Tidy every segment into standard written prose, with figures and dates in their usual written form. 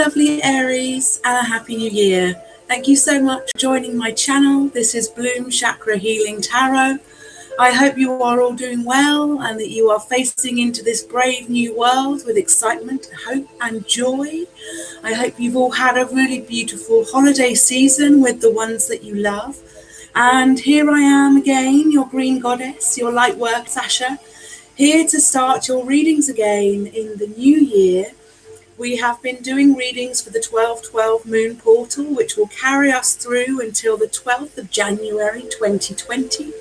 lovely Aries, and a happy new year. Thank you so much for joining my channel. This is Bloom Chakra Healing Tarot. I hope you are all doing well and that you are facing into this brave new world with excitement, hope and joy. I hope you've all had a really beautiful holiday season with the ones that you love. And here I am again, your green goddess, your light work Sasha, here to start your readings again in the new year. We have been doing readings for the 12/12 moon portal, which will carry us through until the 12th of January 2020.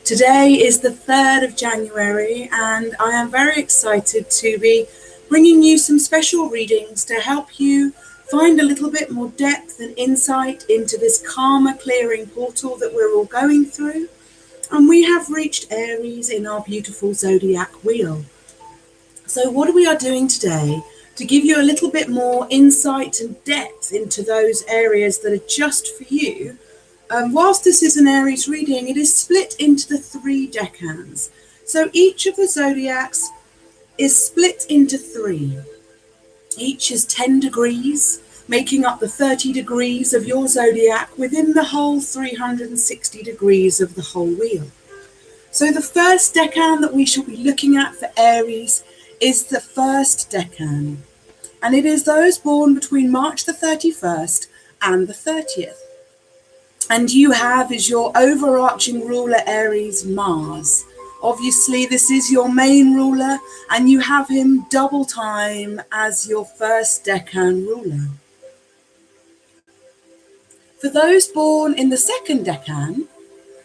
Today is the 3rd of January, and I am very excited to be bringing you some special readings to help you find a little bit more depth and insight into this karma clearing portal that we're all going through. And we have reached Aries in our beautiful zodiac wheel. So what we are doing today, to give you a little bit more insight and depth into those areas that are just for you, whilst this is an Aries reading, it is split into the 3 decans. So each of the zodiacs is split into 3. Each is 10 degrees, making up the 30 degrees of your zodiac within the whole 360 degrees of the whole wheel. So the first decan that we shall be looking at for Aries is the first decan, and it is those born between March the 31st and the 30th. And you have as your overarching ruler Aries, Mars. Obviously this is your main ruler, and you have him double time as your first decan ruler. For those born in the second decan,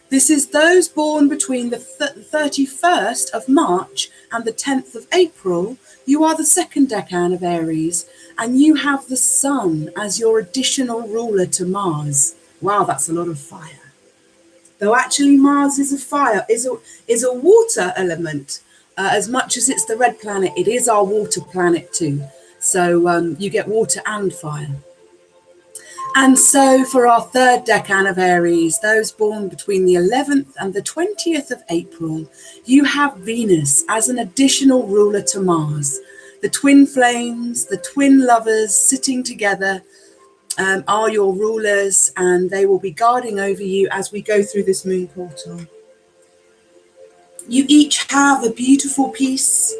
this is those born between the 31st of March and the 10th of April. You are the second decan of Aries, and you have the Sun as your additional ruler to Mars. Wow, that's a lot of fire. Though actually Mars is a water element. As much as it's the red planet, it is our water planet too. So you get water and fire. And so for our third decan of Aries, those born between the 11th and the 20th of April, you have Venus as an additional ruler to Mars. The twin flames, the twin lovers sitting together are your rulers, and they will be guarding over you as we go through this moon portal. You each have a beautiful piece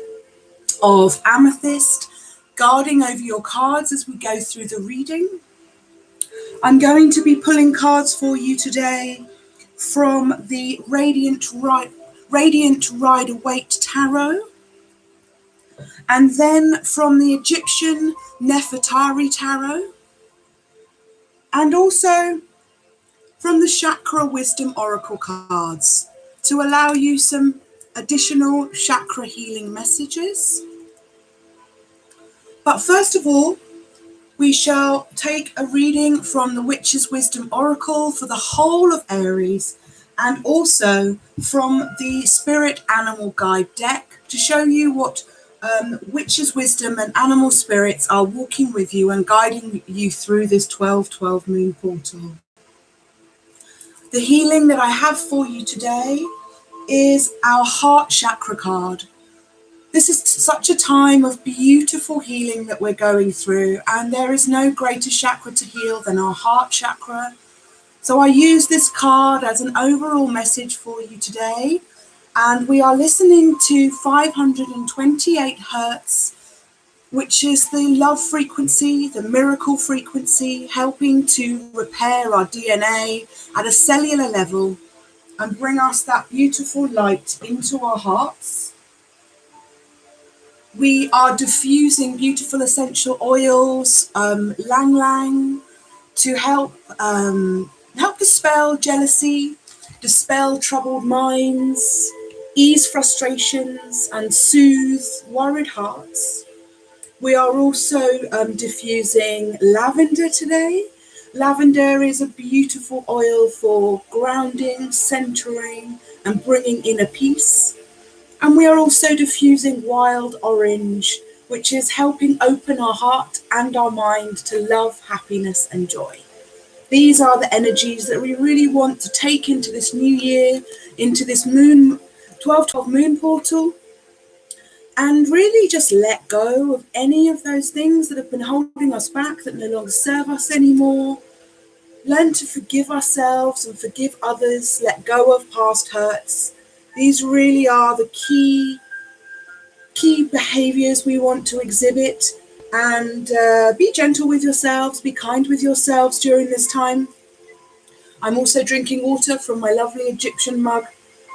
of amethyst guarding over your cards as we go through the reading. I'm going to be pulling cards for you today from the Radiant Rider-Waite Tarot, and then from the Egyptian Nefertari Tarot, and also from the Chakra Wisdom Oracle cards to allow you some additional chakra healing messages. But first of all, we shall take a reading from the Witch's Wisdom Oracle for the whole of Aries, and also from the Spirit Animal Guide deck to show you what Witch's Wisdom and animal spirits are walking with you and guiding you through this 12/12 moon portal. The healing that I have for you today is our heart chakra card. This is such a time of beautiful healing that we're going through, and there is no greater chakra to heal than our heart chakra. So I use this card as an overall message for you today, and we are listening to 528 hertz, which is the love frequency, the miracle frequency, helping to repair our DNA at a cellular level and bring us that beautiful light into our hearts. We are diffusing beautiful essential oils, lang lang, to help dispel jealousy, dispel troubled minds, ease frustrations, and soothe worried hearts. We are also diffusing lavender today. Lavender is a beautiful oil for grounding, centering, and bringing inner peace. And we are also diffusing wild orange, which is helping open our heart and our mind to love, happiness, and joy. These are the energies that we really want to take into this new year, into this moon 12/12 moon portal, and really just let go of any of those things that have been holding us back, that no longer serve us anymore. Learn to forgive ourselves and forgive others, let go of past hurts. These really are the key behaviors we want to exhibit. And be gentle with yourselves, be kind with yourselves during this time. I'm also drinking water from my lovely Egyptian mug,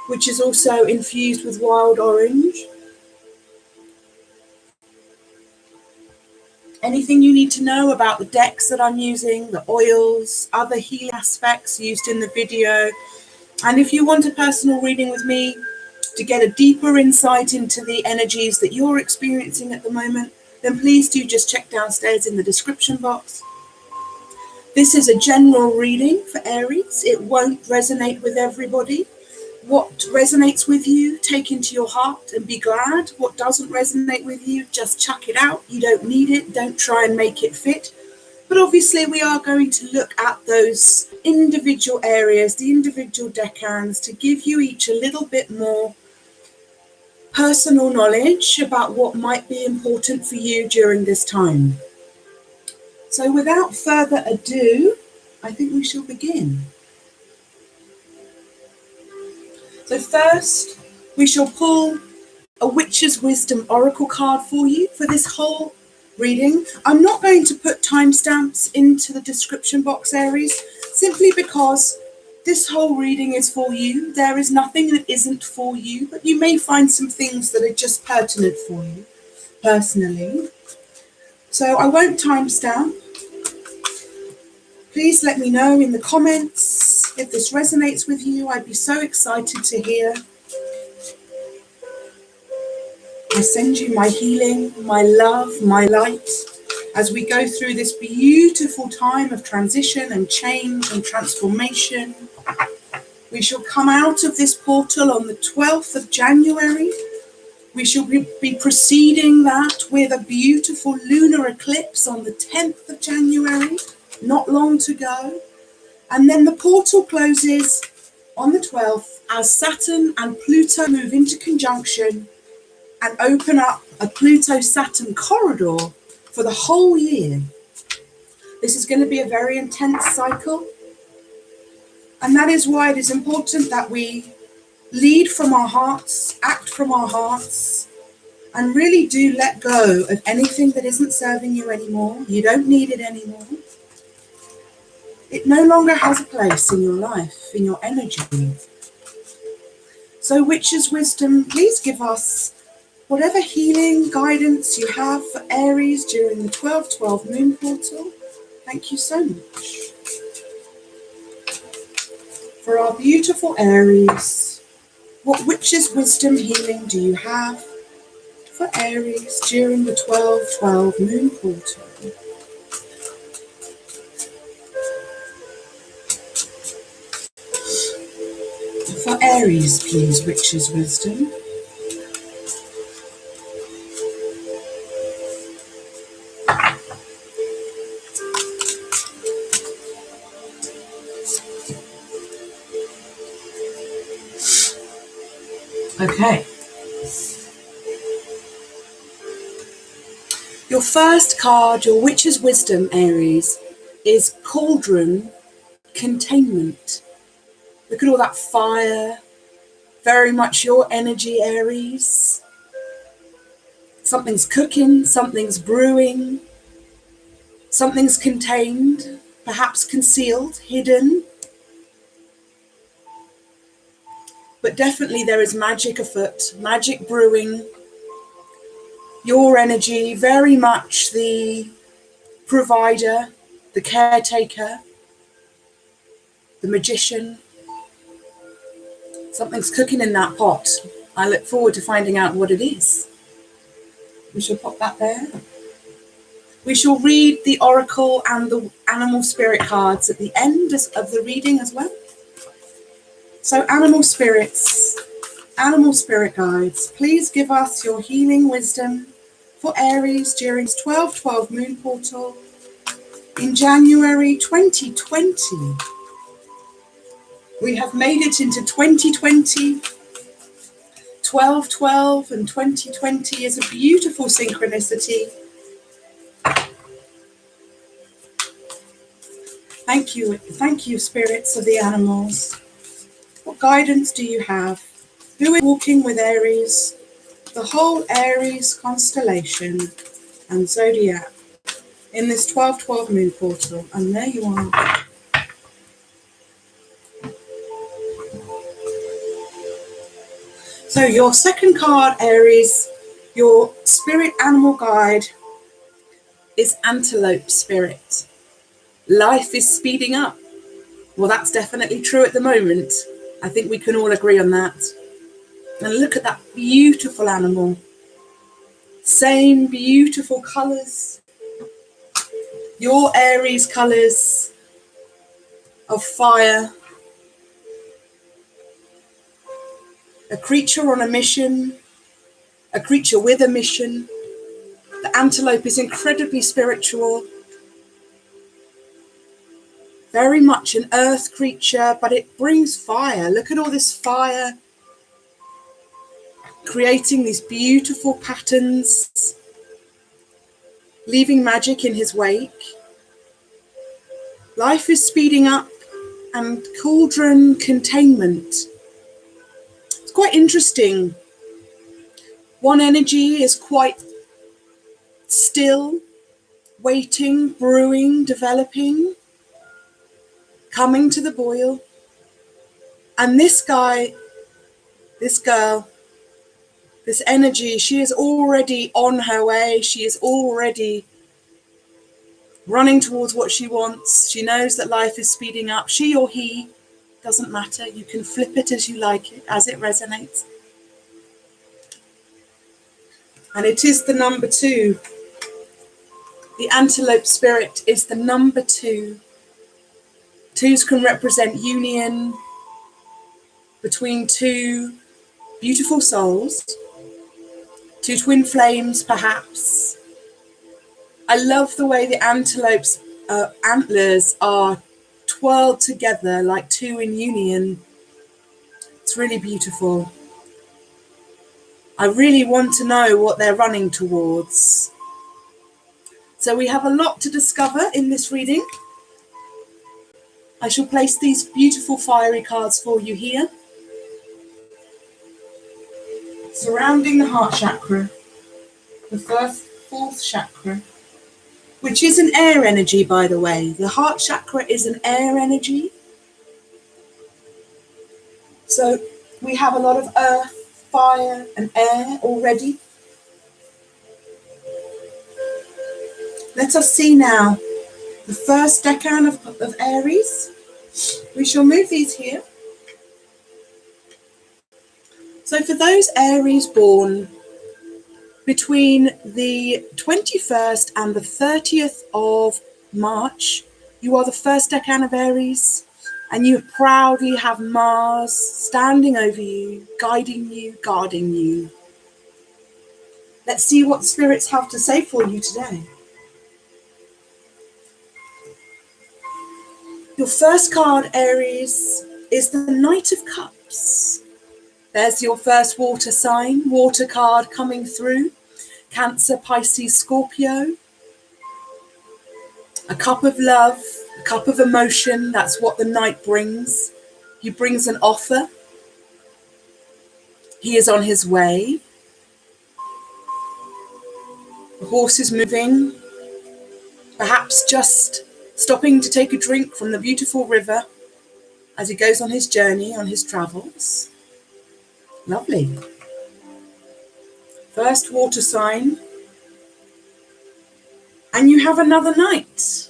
which is also infused with wild orange. Anything you need to know about the decks that I'm using, the oils, other healing aspects used in the video. And if you want a personal reading with me to get a deeper insight into the energies that you're experiencing at the moment, then please do just check downstairs in the description box. This is a general reading for Aries. It won't resonate with everybody. What resonates with you, take into your heart and be glad. What doesn't resonate with you, just chuck it out. You don't need it. Don't try and make it fit. But obviously we are going to look at those individual areas, the individual decans, to give you each a little bit more personal knowledge about what might be important for you during this time. So without further ado, I think we shall begin. So first, we shall pull a Witch's Wisdom Oracle card for you for this whole reading. I'm not going to put timestamps into the description box, Aries, simply because this whole reading is for you. There is nothing that isn't for you, but you may find some things that are just pertinent for you personally. So I won't timestamp. Please let me know in the comments if this resonates with you. I'd be so excited to hear. I send you my healing, my love, my light, as we go through this beautiful time of transition and change and transformation. We shall come out of this portal on the 12th of January. We shall be preceding that with a beautiful lunar eclipse on the 10th of January, not long to go. And then the portal closes on the 12th as Saturn and Pluto move into conjunction and open up a Pluto-Saturn corridor for the whole year. This is going to be a very intense cycle. And that is why it is important that we lead from our hearts, act from our hearts, and really do let go of anything that isn't serving you anymore. You don't need it anymore. It no longer has a place in your life, in your energy. So Witch's Wisdom, please give us whatever healing guidance you have for Aries during the 12/12 moon portal. Thank you so much. For our beautiful Aries, what Witch's Wisdom healing do you have for Aries during the 12/12 moon portal? For Aries, please, Witch's Wisdom. Okay. Your first card, your Witch's Wisdom, Aries, is Cauldron Containment. Look at all that fire. Very much your energy, Aries. Something's cooking, something's brewing, something's contained, perhaps concealed, hidden. But definitely there is magic afoot, magic brewing. Your energy, very much the provider, the caretaker, the magician. Something's cooking in that pot. I look forward to finding out what it is. We shall pop that there. We shall read the oracle and the animal spirit cards at the end of the reading as well. So animal spirits, animal spirit guides, please give us your healing wisdom for Aries during 12/12 moon portal in January 2020. We have made it into 2020. 1212 and 2020 is a beautiful synchronicity. Thank you, spirits of the animals. What guidance do you have? Who is walking with Aries? The whole Aries constellation and zodiac in this 1212 moon portal. And there you are. So your second card, Aries, your spirit animal guide is antelope spirit. Life is speeding up. Well, that's definitely true at the moment. I think we can all agree on that. And look at that beautiful animal. Same beautiful colours. Your Aries colours of fire. A creature on a mission. A creature with a mission. The antelope is incredibly spiritual. Very much an earth creature, but it brings fire. Look at all this fire, creating these beautiful patterns, leaving magic in his wake. Life is speeding up and cauldron containment. It's quite interesting. One energy is quite still, waiting, brewing, developing, coming to the boil. And this guy, this girl, this energy, she is already on her way. She is already running towards what she wants. She knows that life is speeding up. She or he, doesn't matter. You can flip it as you like it, as it resonates. And it is the number 2. The antelope spirit is the number 2. 2s can represent union between two beautiful souls, two twin flames perhaps. I love the way the antelope's antlers are twirled together like two in union. It's really beautiful. I really want to know what they're running towards. So we have a lot to discover in this reading. I shall place these beautiful fiery cards for you here. Surrounding the heart chakra, the fourth chakra, which is an air energy, by the way. The heart chakra is an air energy. So we have a lot of earth, fire, and air already. Let us see now the first decan of Aries. We shall move these here. So for those Aries born between the 21st and the 30th of March, you are the first decan of Aries, and you proudly have Mars standing over you, guiding you, guarding you. Let's see what spirits have to say for you today. Your first card, Aries, is the Knight of Cups. There's your first water sign, water card coming through. Cancer, Pisces, Scorpio. A cup of love, a cup of emotion. That's what the Knight brings. He brings an offer. He is on his way. The horse is moving. Perhaps just stopping to take a drink from the beautiful river as he goes on his journey, on his travels. Lovely. First water sign. And you have another knight.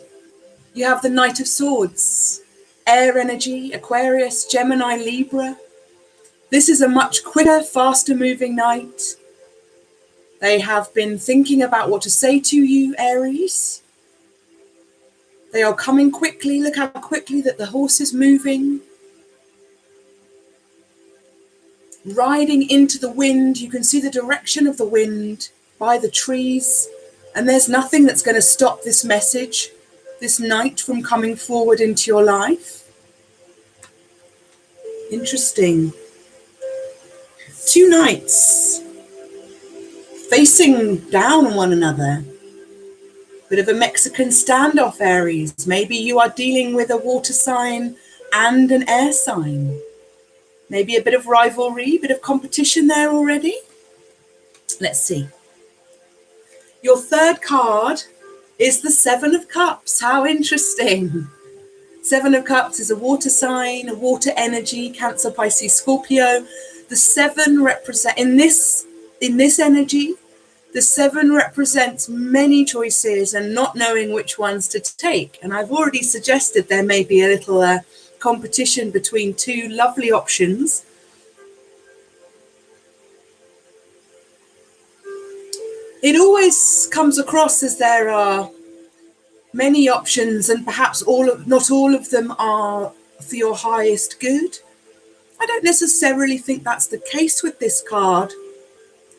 You have the Knight of Swords. Air energy, Aquarius, Gemini, Libra. This is a much quicker, faster moving knight. They have been thinking about what to say to you, Aries. They are coming quickly. Look how quickly that the horse is moving. Riding into the wind. You can see the direction of the wind by the trees. And there's nothing that's going to stop this message, this knight, from coming forward into your life. Interesting. Two knights facing down on one another. Bit of a Mexican standoff, Aries. Maybe you are dealing with a water sign and an air sign. Maybe a bit of rivalry, bit of competition there already. Let's see. Your third card is the Seven of Cups. How interesting. Seven of Cups is a water sign, a water energy, Cancer, Pisces, Scorpio. The seven represent, in this energy, the seven represents many choices and not knowing which ones to take. And I've already suggested there may be a little competition between two lovely options. It always comes across as there are many options and perhaps not all of them are for your highest good. I don't necessarily think that's the case with this card.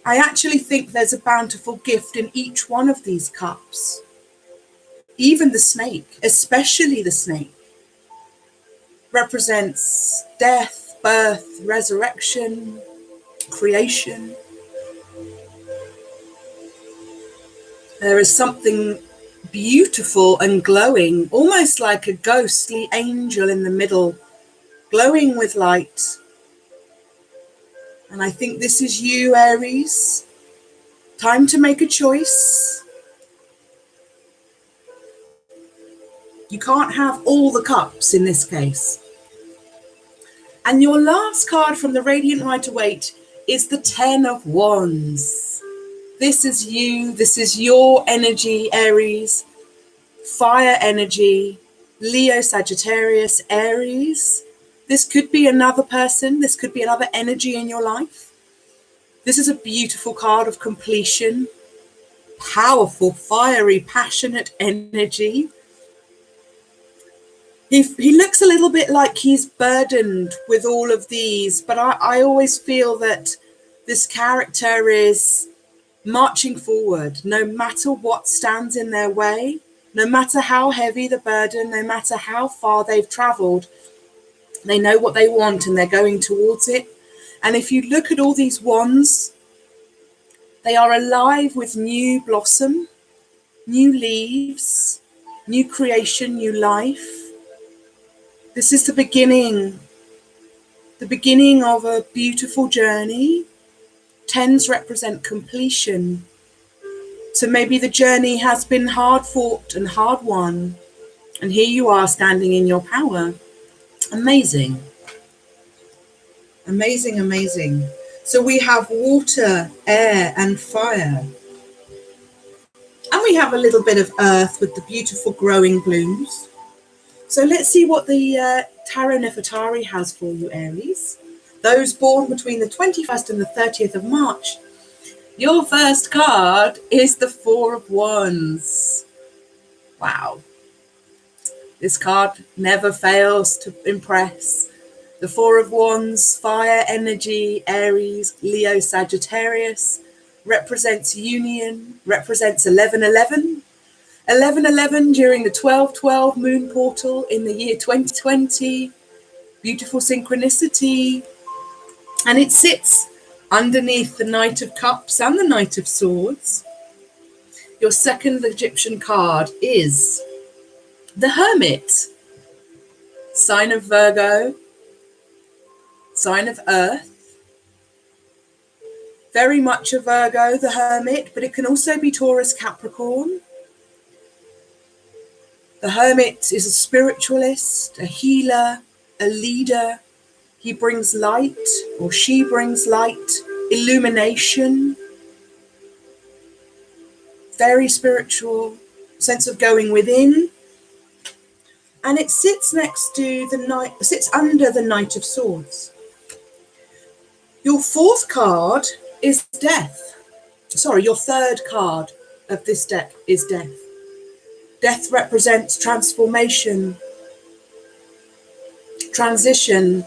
I actually think there's a bountiful gift in each one of these cups. Even the snake, especially the snake, represents death, birth, resurrection, creation. There is something beautiful and glowing, almost like a ghostly angel in the middle, glowing with light. And I think this is you, Aries. Time to make a choice. You can't have all the cups in this case. And your last card from the Radiant Rider-Waite is the Ten of Wands. This is you. This is your energy, Aries. Fire energy. Leo, Sagittarius, Aries. This could be another person. This could be another energy in your life. This is a beautiful card of completion. Powerful, fiery, passionate energy. He looks a little bit like he's burdened with all of these, but I always feel that this character is marching forward, no matter what stands in their way, no matter how heavy the burden, no matter how far they've traveled. They know what they want and they're going towards it. And if you look at all these wands, they are alive with new blossom, new leaves, new creation, new life. This is the beginning of a beautiful journey. Tens represent completion. So maybe the journey has been hard fought and hard won. And here you are standing in your power. Amazing. Amazing, amazing. So we have water, air, and fire. And we have a little bit of earth with the beautiful growing blooms. So let's see what the Tarot Nefertari has for you, Aries. Those born between the 21st and the 30th of March. Your first card is the Four of Wands. Wow. This card never fails to impress. The Four of Wands, fire energy, Aries, Leo, Sagittarius, represents union, represents 1111. 1111 during the 1212 moon portal in the year 2020. Beautiful synchronicity. And it sits underneath the Knight of Cups and the Knight of Swords. Your second Egyptian card is the Hermit. Sign of Virgo. Sign of Earth. Very much a Virgo, the Hermit, but it can also be Taurus, Capricorn. The Hermit is a spiritualist, a healer, a leader. He brings light, or she brings light, illumination. Very spiritual, sense of going within. And it sits next to sits under the Knight of Swords. Your fourth card is death. Sorry, your third card of this deck is death. Death represents transformation, transition,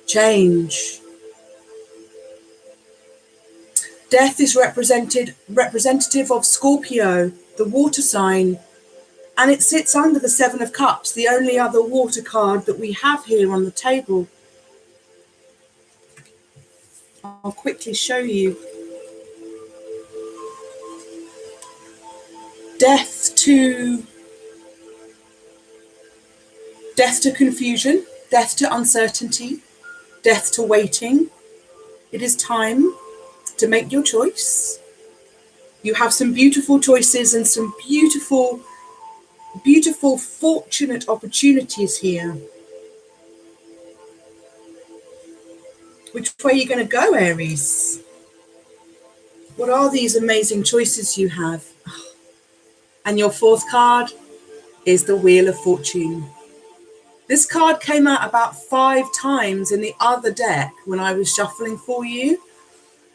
change. Death is representative of Scorpio, the water sign, and it sits under the Seven of Cups, the only other water card that we have here on the table. I'll quickly show you. Death to confusion, death to uncertainty, death to waiting. It is time to make your choice. You have some beautiful choices and some beautiful, beautiful, fortunate opportunities here. Which way are you going to go, Aries? What are these amazing choices you have? And your fourth card is the Wheel of Fortune. This card came out about 5 times in the other deck when I was shuffling for you.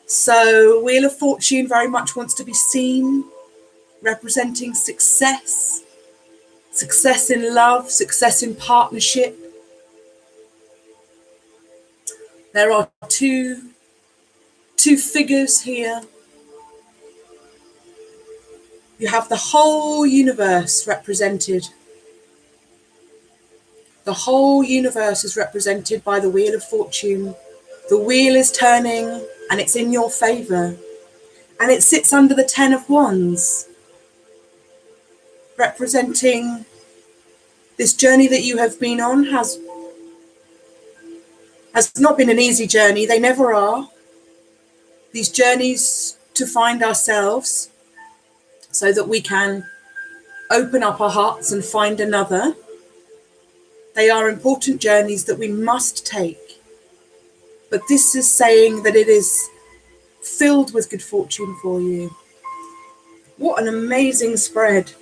So Wheel of Fortune very much wants to be seen, representing success, success in love, success in partnership. There are two figures here. You have the whole universe represented. The whole universe is represented by the Wheel of Fortune. The wheel is turning and it's in your favor. And it sits under the 10 of Wands, representing this journey that you have been on has not been an easy journey. They never are. These journeys to find ourselves so that we can open up our hearts and find another. They are important journeys that we must take. But this is saying that it is filled with good fortune for you. What an amazing spread.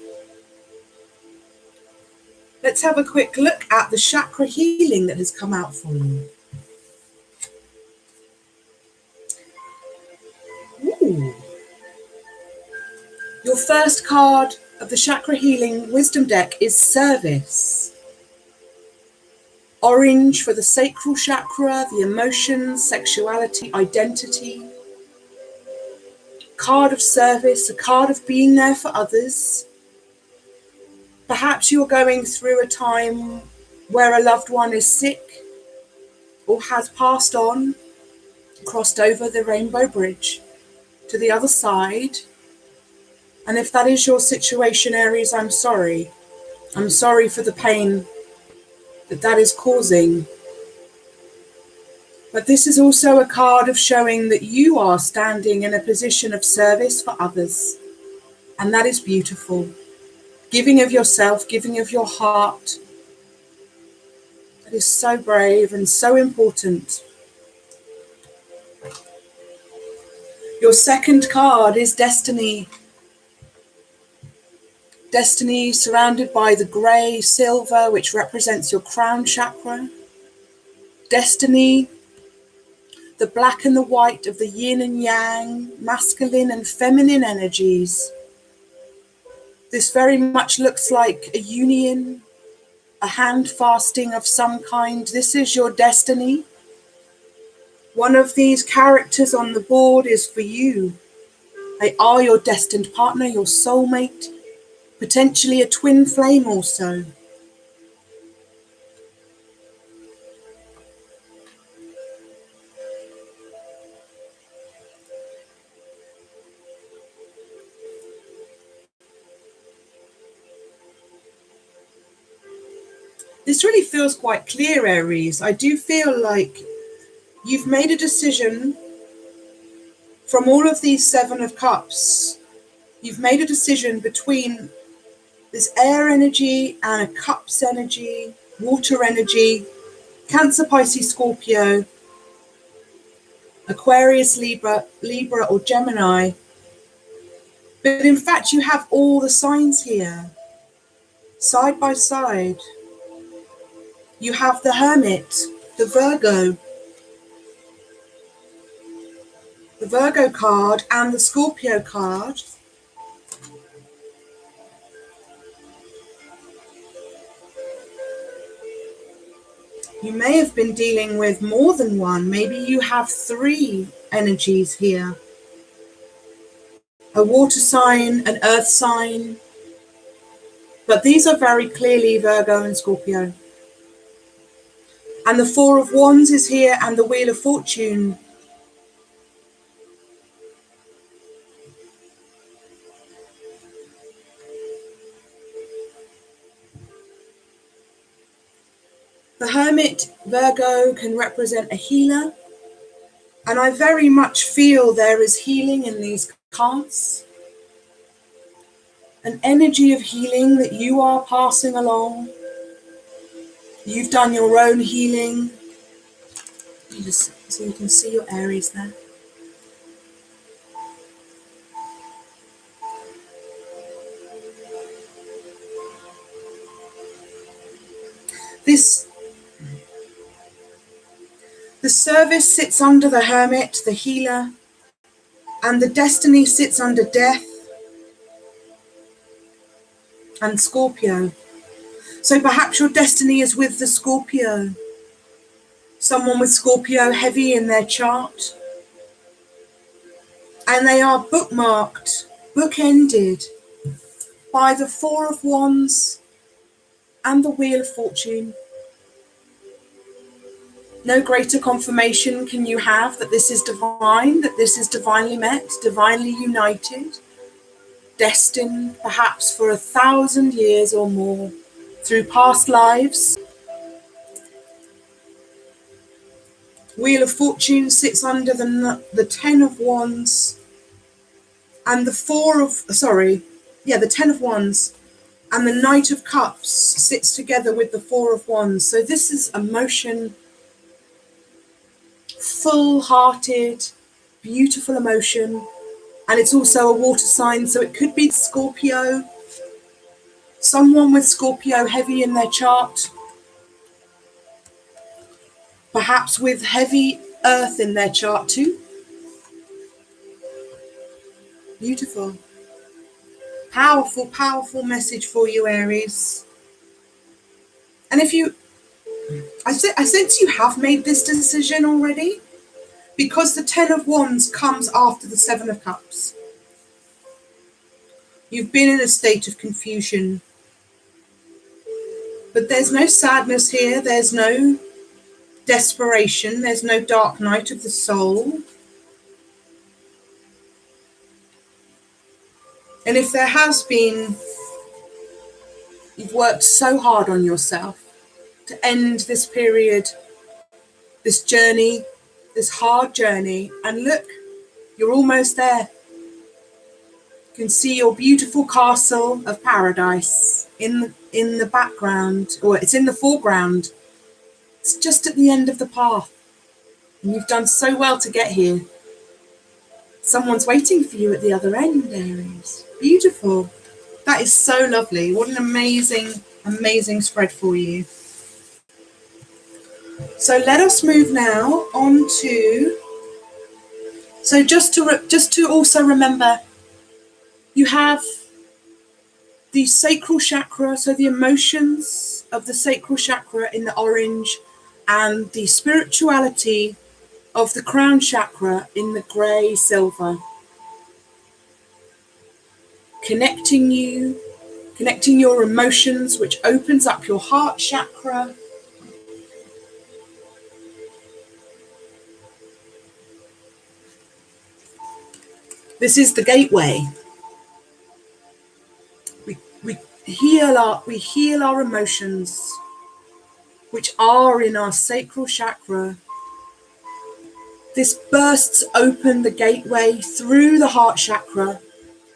Let's have a quick look at the chakra healing that has come out for you. Ooh. Your first card of the chakra healing wisdom deck is service. Orange for the sacral chakra, the emotions, sexuality, identity. Card of service, a card of being there for others. Perhaps you're going through a time where a loved one is sick or has passed on, crossed over the rainbow bridge to the other side. And if that is your situation, Aries, I'm sorry. I'm sorry for the pain that is causing. But this is also a card of showing that you are standing in a position of service for others. And that is beautiful. Giving of yourself, giving of your heart. That is so brave and so important. Your second card is destiny. Destiny surrounded by the grey silver, which represents your crown chakra. Destiny, the black and the white of the yin and yang, masculine and feminine energies. This very much looks like a union, a hand fasting of some kind. This is your destiny. One of these characters on the board is for you. They are your destined partner, your soulmate, potentially a twin flame also. This really feels quite clear, Aries. I do feel like you've made a decision from all of these 7 of Cups. You've made a decision between this air energy and a Cups energy, water energy, Cancer, Pisces, Scorpio, Aquarius, Libra or Gemini. But in fact, you have all the signs here, side by side. You have the Hermit, the Virgo card and the Scorpio card. You may have been dealing with more than one. Maybe you have 3 energies here. A water sign, an earth sign. But these are very clearly Virgo and Scorpio. And the 4 of Wands is here and the Wheel of Fortune. The Hermit, Virgo, can represent a healer. And I very much feel there is healing in these cards. An energy of healing that you are passing along. You've done your own healing. Just so you can see your Aries there. The service sits under the Hermit, the healer, and the destiny sits under Death and Scorpio. So perhaps your destiny is with the Scorpio. Someone with Scorpio heavy in their chart. And they are bookmarked, bookended by the Four of Wands and the Wheel of Fortune. No greater confirmation can you have that this is divine, that this is divinely met, divinely united, destined perhaps for 1,000 years or more through past lives. Wheel of Fortune sits under the Ten of Wands and the Ten of Wands, and the Knight of Cups sits together with the Four of Wands. So this is emotion, full-hearted, beautiful emotion, and it's also a water sign, so it could be Scorpio, someone with Scorpio heavy in their chart, perhaps with heavy earth in their chart too. Beautiful. Powerful, powerful message for you, Aries. And I sense you have made this decision already, because the Ten of Wands comes after the Seven of Cups. You've been in a state of confusion. But there's no sadness here. There's no desperation. There's no dark night of the soul. And if there has been, you've worked so hard on yourself to end this period, this journey, this hard journey, and look, you're almost there. You can see your beautiful castle of paradise in the background, or it's in the foreground. It's just at the end of the path, and you've done so well to get here. Someone's waiting for you at the other end, Aries. Beautiful. That is so lovely. What an amazing, amazing spread for you. So let us move now on to, so just to also remember, you have the sacral chakra, so the emotions of the sacral chakra in the orange, and the spirituality of the crown chakra in the grey silver. Connecting your emotions, which opens up your heart chakra. This is the gateway. We heal our emotions, which are in our sacral chakra. This bursts open the gateway through the heart chakra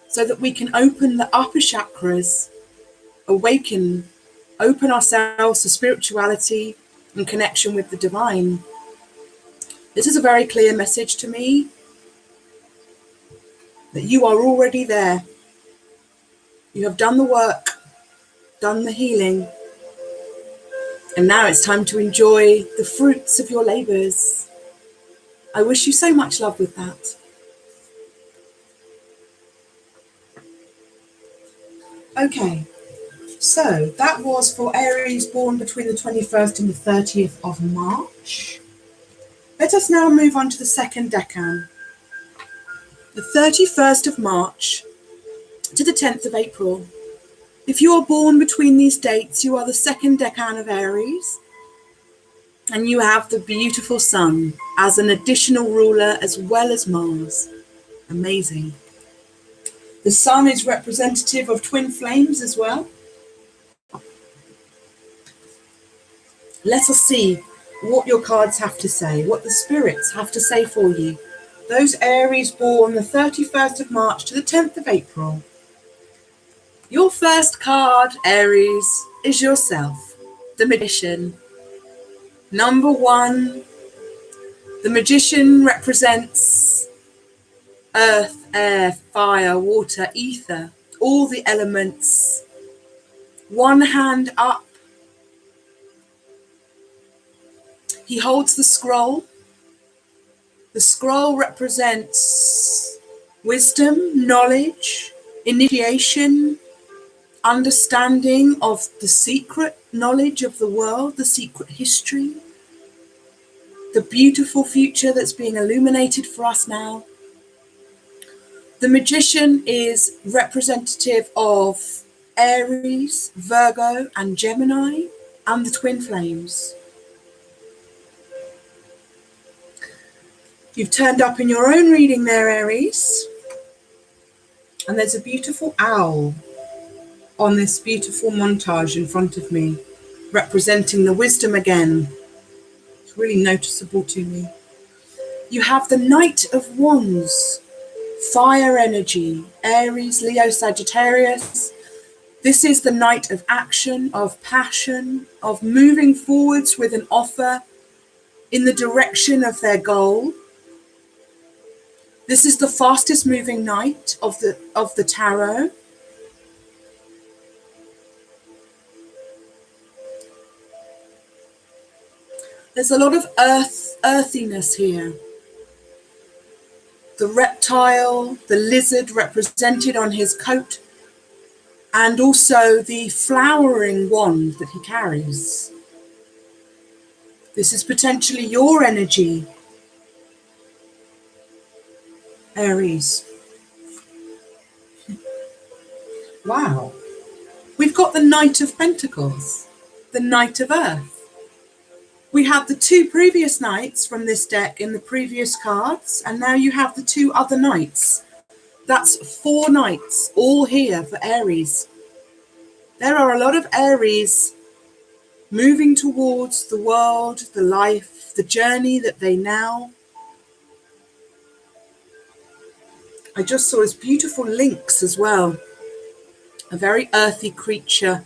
so that we can open the upper chakras, open ourselves to spirituality and connection with the divine. This is a very clear message to me that you are already there. You have done the work, done the healing, and now it's time to enjoy the fruits of your labours. I wish you so much love with that. Okay, so that was for Aries born between the 21st and the 30th of March. Let us now move on to the second decan. The 31st of March to the 10th of April. If you are born between these dates, you are the second decan of Aries, and you have the beautiful sun as an additional ruler as well as Mars. Amazing. The sun is representative of twin flames as well. Let us see what your cards have to say, what the spirits have to say for you. Those Aries born the 31st of March to the 10th of April. Your first card, Aries, is yourself, the Magician. Number 1, the Magician represents earth, air, fire, water, ether, all the elements. One hand up. He holds the scroll. The scroll represents wisdom, knowledge, initiation, understanding of the secret knowledge of the world, the secret history, the beautiful future that's being illuminated for us now. The Magician is representative of Aries, Virgo, and Gemini, and the twin flames. You've turned up in your own reading there, Aries. And there's a beautiful owl on this beautiful montage in front of me, representing the wisdom again. It's really noticeable to me. You have the Knight of Wands, fire energy, Aries, Leo, Sagittarius. This is the night of action, of passion, of moving forwards with an offer in the direction of their goal. This is the fastest moving night of the tarot. There's a lot of earthiness here. The reptile, the lizard represented on his coat, and also the flowering wand that he carries. This is potentially your energy, Aries. Wow. We've got the Knight of Pentacles, the Knight of Earth. We had the 2 previous knights from this deck in the previous cards, and now you have the 2 other knights. That's 4 knights, all here for Aries. There are a lot of Aries moving towards the world, the life, the journey that they now. I just saw this beautiful lynx as well, a very earthy creature.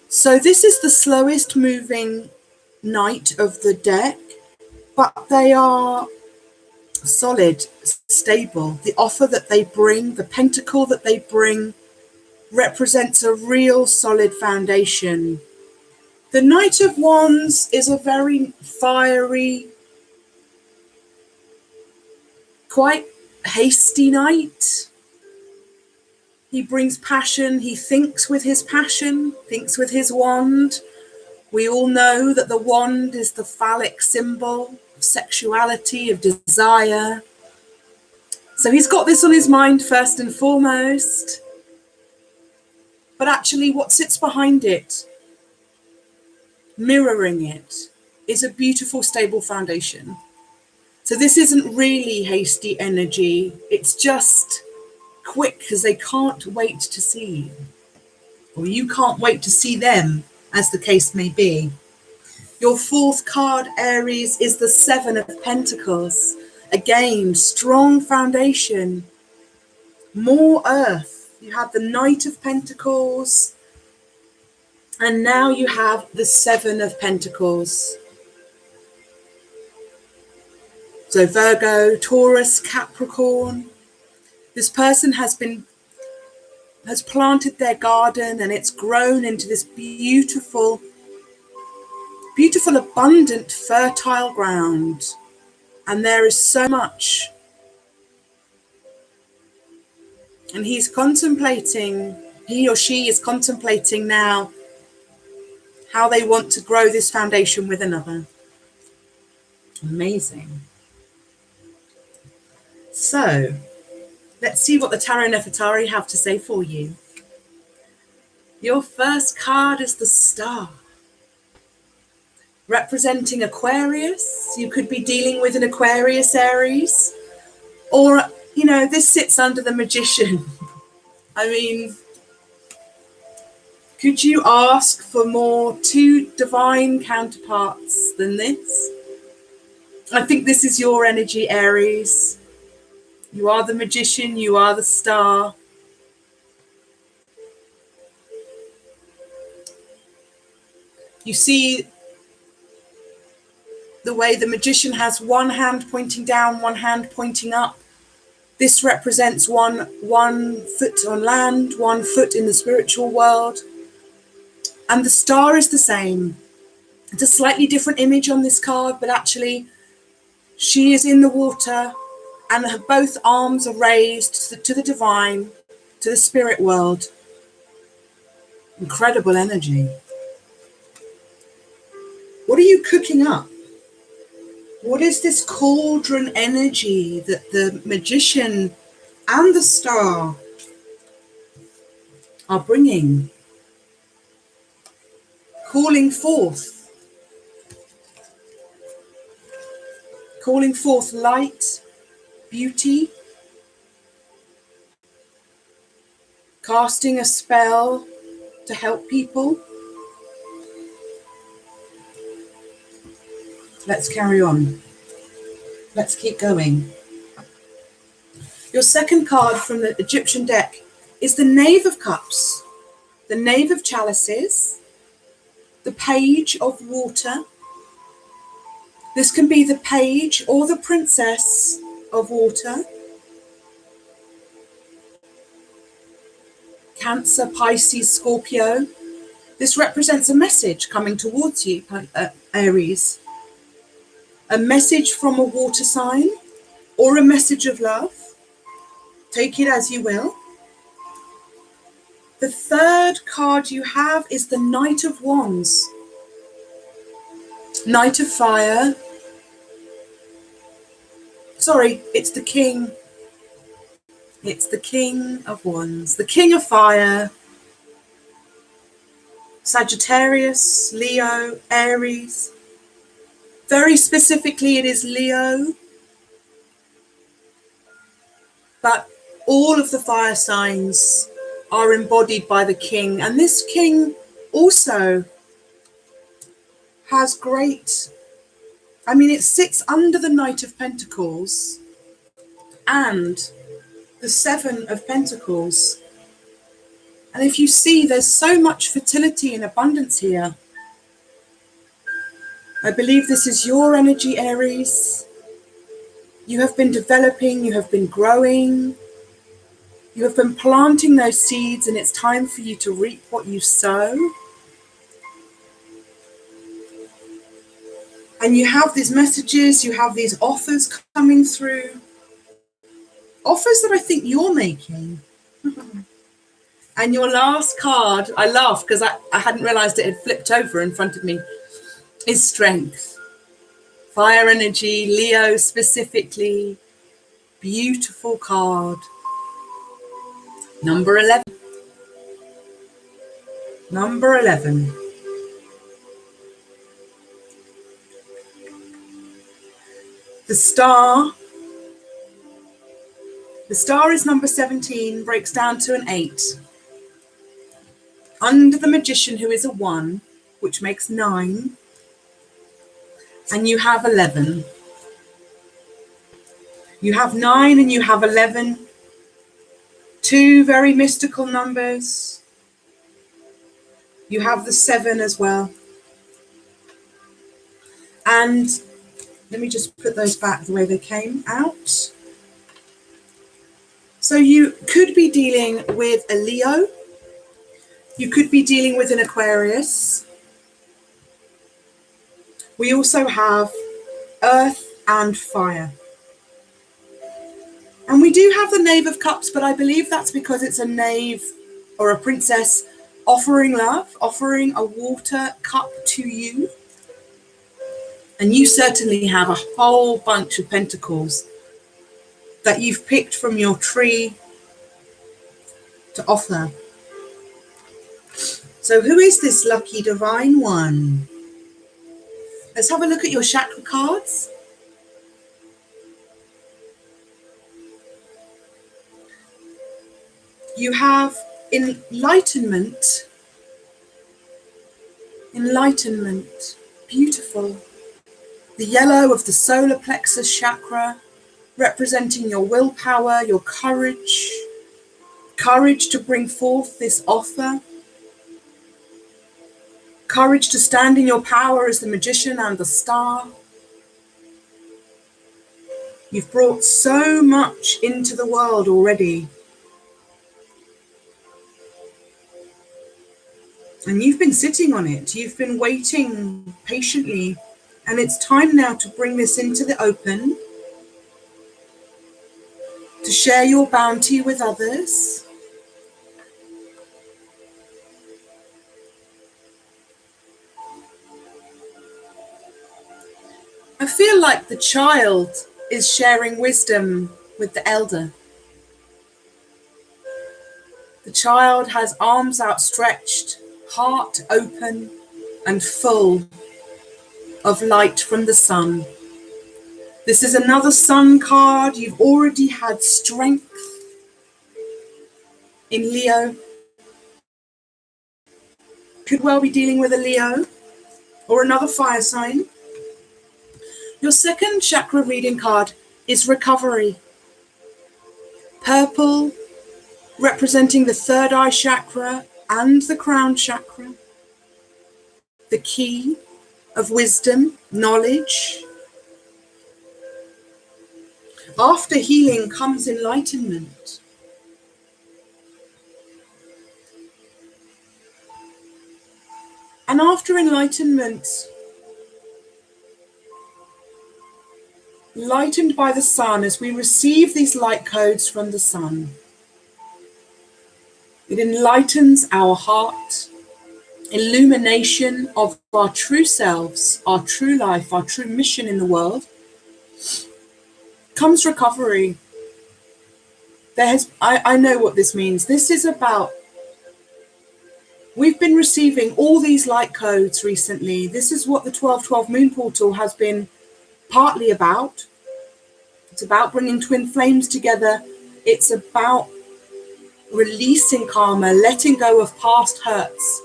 So this is the slowest moving knight of the deck, but they are solid, stable. The offer that they bring, the pentacle that they bring, represents a real solid foundation. The Knight of Wands is a very fiery, quite hasty knight. He brings passion. He thinks with his passion, thinks with his wand. We all know that the wand is the phallic symbol of sexuality, of desire. So he's got this on his mind first and foremost. But actually what sits behind it, mirroring it, is a beautiful, stable foundation. So this isn't really hasty energy. It's just quick because they can't wait to see you. Or you can't wait to see them, as the case may be. Your 4th card, Aries, is the 7 of Pentacles. Again, strong foundation, more earth. You have the Knight of Pentacles, and now you have the 7 of Pentacles. So Virgo, Taurus, Capricorn. This person has planted their garden, and it's grown into this beautiful, abundant, fertile ground. And there is so much. And he or she is contemplating now how they want to grow this foundation with another. Amazing. So, let's see what the Tarot Nefertari have to say for you. Your first card is the Star, representing Aquarius. You could be dealing with an Aquarius, Aries, or, this sits under the Magician. I mean, Could you ask for more two divine counterparts than this? I think this is your energy, Aries. You are the magician, you are the star. You see the way the magician has one hand pointing down, one hand pointing up. This represents one foot on land, 1 foot in the spiritual world. And the star is the same. It's a slightly different image on this card, but actually she is in the water and her both arms are raised to the divine, to the spirit world. Incredible energy. What are you cooking up? What is this cauldron energy that the magician and the star are bringing? Calling forth light, beauty, casting a spell to help people. Let's carry on. Let's keep going. Your second card from the Egyptian deck is the Knave of Cups, the Knave of Chalices, the Page of Water. This can be the Page or the Princess of Water. Cancer, Pisces, Scorpio. This represents a message coming towards you, Aries. A message from a water sign or a message of love. Take it as you will. The third card you have is the Knight of Wands. Knight of Fire. Sorry, it's the King. It's the King of Wands. The King of Fire. Sagittarius, Leo, Aries. Very specifically, it is Leo. But all of the fire signs are embodied by the King. And this King also has great, it sits under the Knight of Pentacles and the Seven of Pentacles. And if you see, there's so much fertility and abundance here. I believe this is your energy, Aries. You have been developing, you have been growing, you have been planting those seeds, and it's time for you to reap what you sow. And you have these messages, you have these offers coming through. Offers that I think you're making. And your last card, I laughed because I hadn't realized it had flipped over in front of me, is Strength. Fire energy, Leo specifically. Beautiful card. Number 11. Number 11. The Star. The Star is number 17, breaks down to an 8. Under the Magician, who is a 1, which makes 9. And you have 11. You have 9 and you have 11. 2 very mystical numbers. You have the 7 as well. And let me just put those back the way they came out. So you could be dealing with a Leo. You could be dealing with an Aquarius. We also have Earth and Fire. And we do have the Knave of Cups, but I believe that's because it's a knave or a princess offering love, offering a water cup to you. And you certainly have a whole bunch of pentacles that you've picked from your tree to offer. So who is this lucky divine one? Let's have a look at your chakra cards. You have enlightenment enlightenment, beautiful. The yellow of the solar plexus chakra, representing your willpower, your courage to bring forth this offer, courage to stand in your power as the magician and the star. You've brought so much into the world already. And you've been sitting on it. You've been waiting patiently. And it's time now to bring this into the open, to share your bounty with others. I feel like the child is sharing wisdom with the elder. The child has arms outstretched, heart open and full of light from the sun. This is another sun card. You've already had strength in Leo. Could well be dealing with a Leo or another fire sign. Your second chakra reading card is recovery. Purple, representing the third eye chakra and the crown chakra. The key of wisdom, knowledge. After healing comes enlightenment. And after enlightenment, lightened by the sun, as we receive these light codes from the sun, it enlightens our heart, illumination of our true selves, our true life, our true mission in the world. Comes recovery. I know what this means. This is about, we've been receiving all these light codes recently. This is what the 1212 moon portal has been partly about. It's about bringing twin flames together. It's about releasing karma, letting go of past hurts.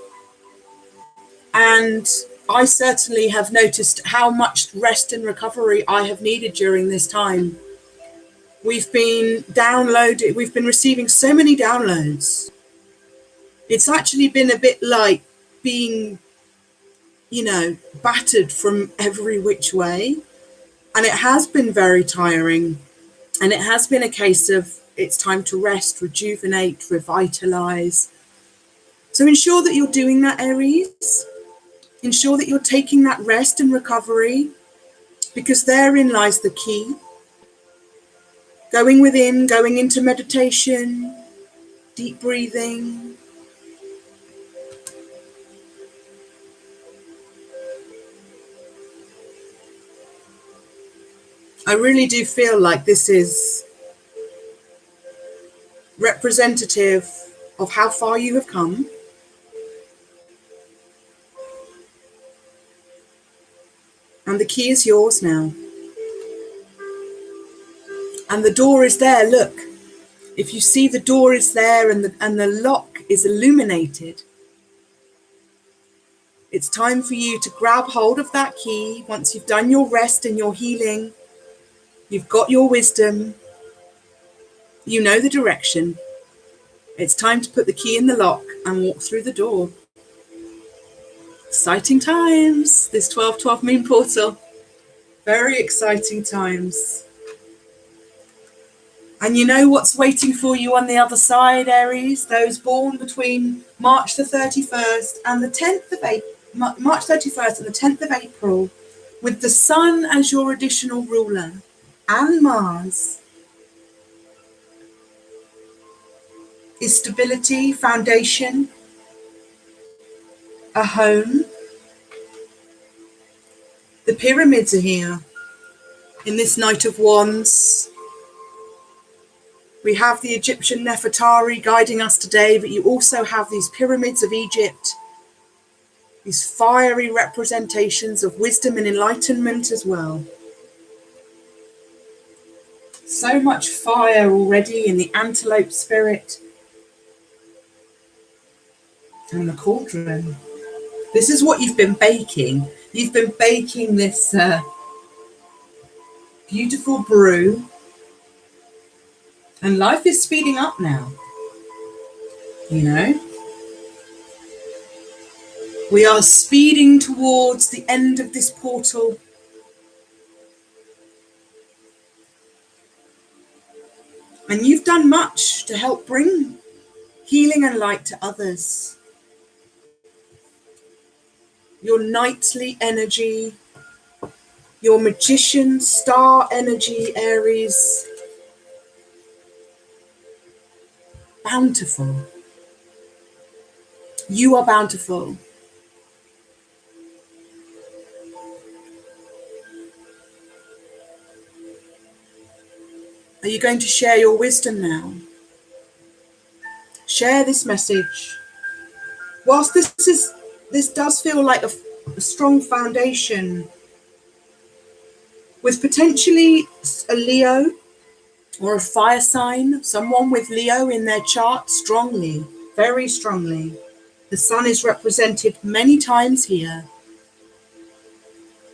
And I certainly have noticed how much rest and recovery I have needed during this time. We've been receiving so many downloads. It's actually been a bit like being, battered from every which way. And it has been very tiring. And it has been a case of it's time to rest, rejuvenate, revitalize. So ensure that you're doing that, Aries. Ensure that you're taking that rest and recovery, because therein lies the key. Going within, going into meditation, deep breathing. I really do feel like this is representative of how far you have come. And the key is yours now. And the door is there, look. If you see the door is there and the lock is illuminated, it's time for you to grab hold of that key. Once you've done your rest and your healing, you've got your wisdom, you know the direction. It's time to put the key in the lock and walk through the door. Exciting times, this 1212 moon portal. Very exciting times. And you know what's waiting for you on the other side, Aries? Those born between March the 31st and the 10th of April, March 31st and the 10th of April, with the sun as your additional ruler and Mars, is stability, foundation, a home. The pyramids are here in this Knight of Wands. We have the Egyptian Nefertari guiding us today, but you also have these pyramids of Egypt, these fiery representations of wisdom and enlightenment as well. So much fire already in the antelope spirit and the cauldron. This is what you've been baking. You've been baking this beautiful brew, and life is speeding up now. You know, we are speeding towards the end of this portal. And you've done much to help bring healing and light to others. Your knightly energy, your magician star energy, Aries, bountiful. You are bountiful. Are you going to share your wisdom now? Share this message. Whilst this does feel like a strong foundation, with potentially a Leo or a fire sign, someone with Leo in their chart strongly, very strongly. The sun is represented many times here.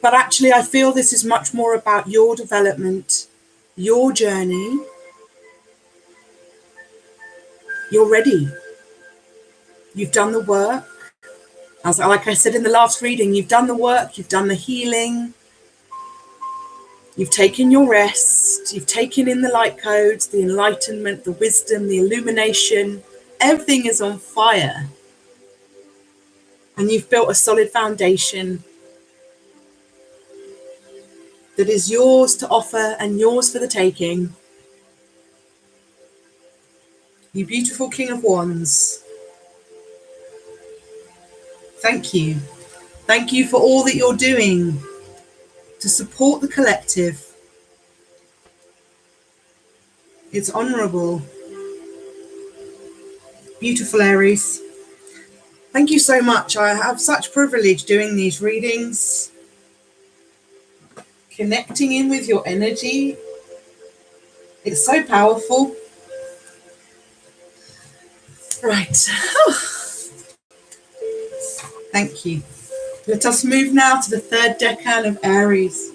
But actually, I feel this is much more about your development, your journey. You're ready. You've done the work. Like I said in the last reading, you've done the work, you've done the healing. You've taken your rest, you've taken in the light codes, the enlightenment, the wisdom, the illumination. Everything is on fire. And you've built a solid foundation that is yours to offer and yours for the taking. You beautiful King of Wands. Thank you. Thank you for all that you're doing to support the collective. It's honourable. Beautiful Aries. Thank you so much. I have such privilege doing these readings. Connecting in with your energy. It's so powerful. Right. Thank you. Let us move now to the third decan of Aries.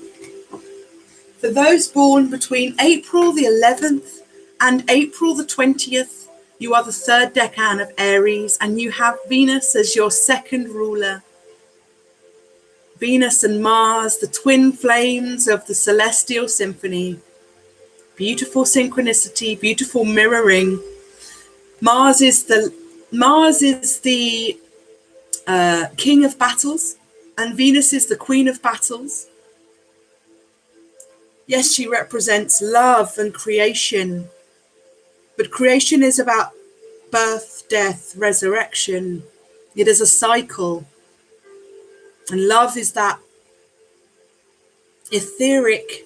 For those born between April the 11th and April the 20th, you are the third decan of Aries, and you have Venus as your second ruler. Venus and Mars, the twin flames of the celestial symphony. Beautiful synchronicity, beautiful mirroring. Mars is the king of battles, and Venus is the queen of battles. Yes, she represents love and creation, but creation is about birth, death, resurrection. It is a cycle, and love is that etheric,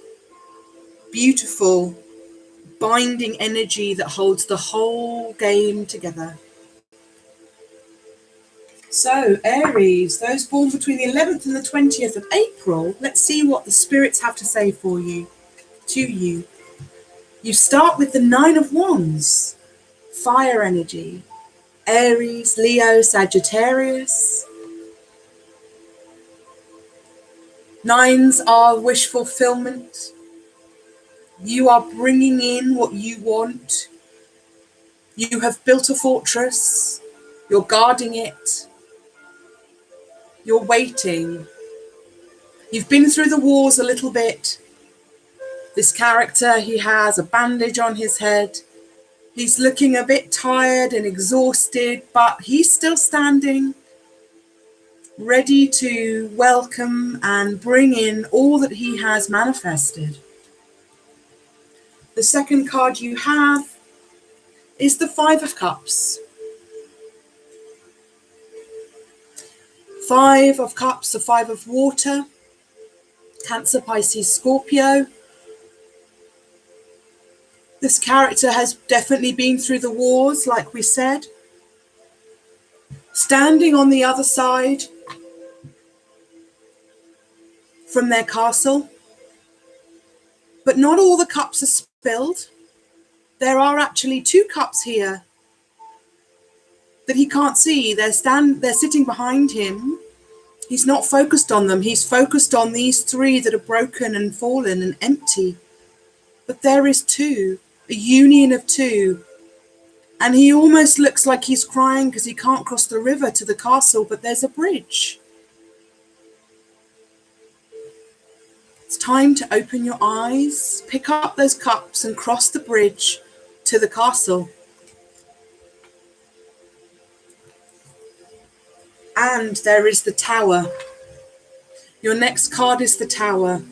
beautiful, binding energy that holds the whole game together. So, Aries, those born between the 11th and the 20th of April, let's see what the spirits have to say for you, to you. You start with the 9 of Wands, fire energy, Aries, Leo, Sagittarius. Nines are wish fulfillment. You are bringing in what you want. You have built a fortress. You're guarding it. You're waiting. You've been through the wars a little bit. This character, he has a bandage on his head. He's looking a bit tired and exhausted, but he's still standing, ready to welcome and bring in all that he has manifested. The second card you have is the 5 of Cups. 5 of Cups, a 5 of water, Cancer, Pisces, Scorpio. This character has definitely been through the wars, like we said. Standing on the other side from their castle. But not all the cups are spilled. There are actually 2 cups here that he can't see. They're sitting behind him, He's not focused on them. He's focused on these three that are broken and fallen and empty. But there is two, a union of two. And he almost looks like he's crying because he can't cross the river to the castle, but there's a bridge. It's time to open your eyes, pick up those cups and cross the bridge to the castle. And there is the Tower. Your next card is the Tower.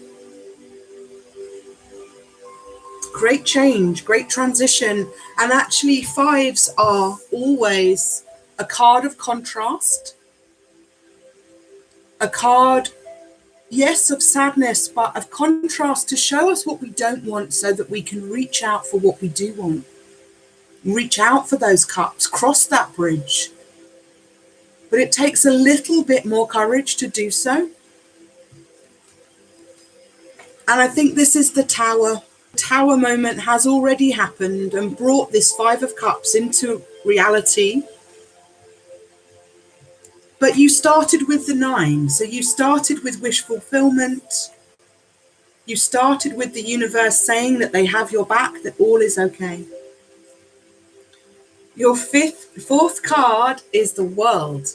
Great change, great transition. And actually, fives are always a card of contrast. A card, yes, of sadness, but of contrast to show us what we don't want so that we can reach out for what we do want. Reach out for those cups, cross that bridge. But it takes a little bit more courage to do so. And I think this is the Tower. The Tower moment has already happened and brought this Five of Cups into reality. But you started with the Nine. So you started with wish fulfillment. You started with the universe saying that they have your back, that all is okay. Your fourth card is the World.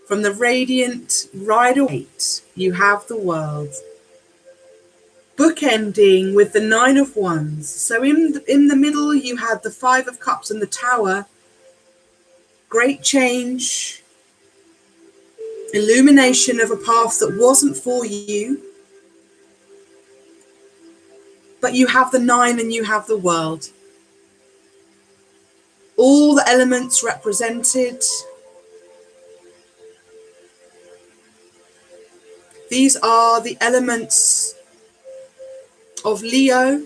From the Radiant Rider-Waite, you have the World. Bookending with the Nine of Wands. So in the middle, you had the Five of Cups and the Tower. Great change. Illumination of a path that wasn't for you. But you have the Nine and you have the World. All the elements represented. These are the elements of Leo,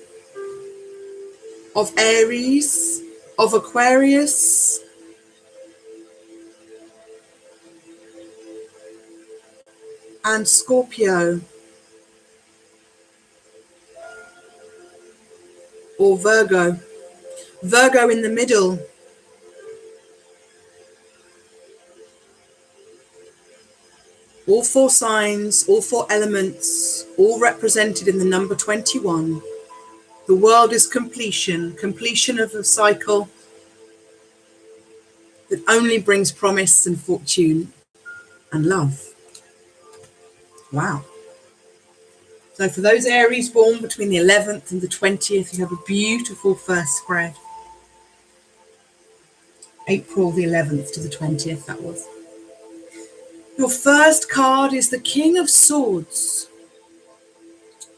of Aries, of Aquarius, and Scorpio, or Virgo. Virgo in the middle. All four signs, all four elements, all represented in the number 21. The world is completion, completion of a cycle that only brings promise and fortune and love. Wow. So for those Aries born between the 11th and the 20th, you have a beautiful first spread. April the 11th to the 20th, that was. Your first card is the King of Swords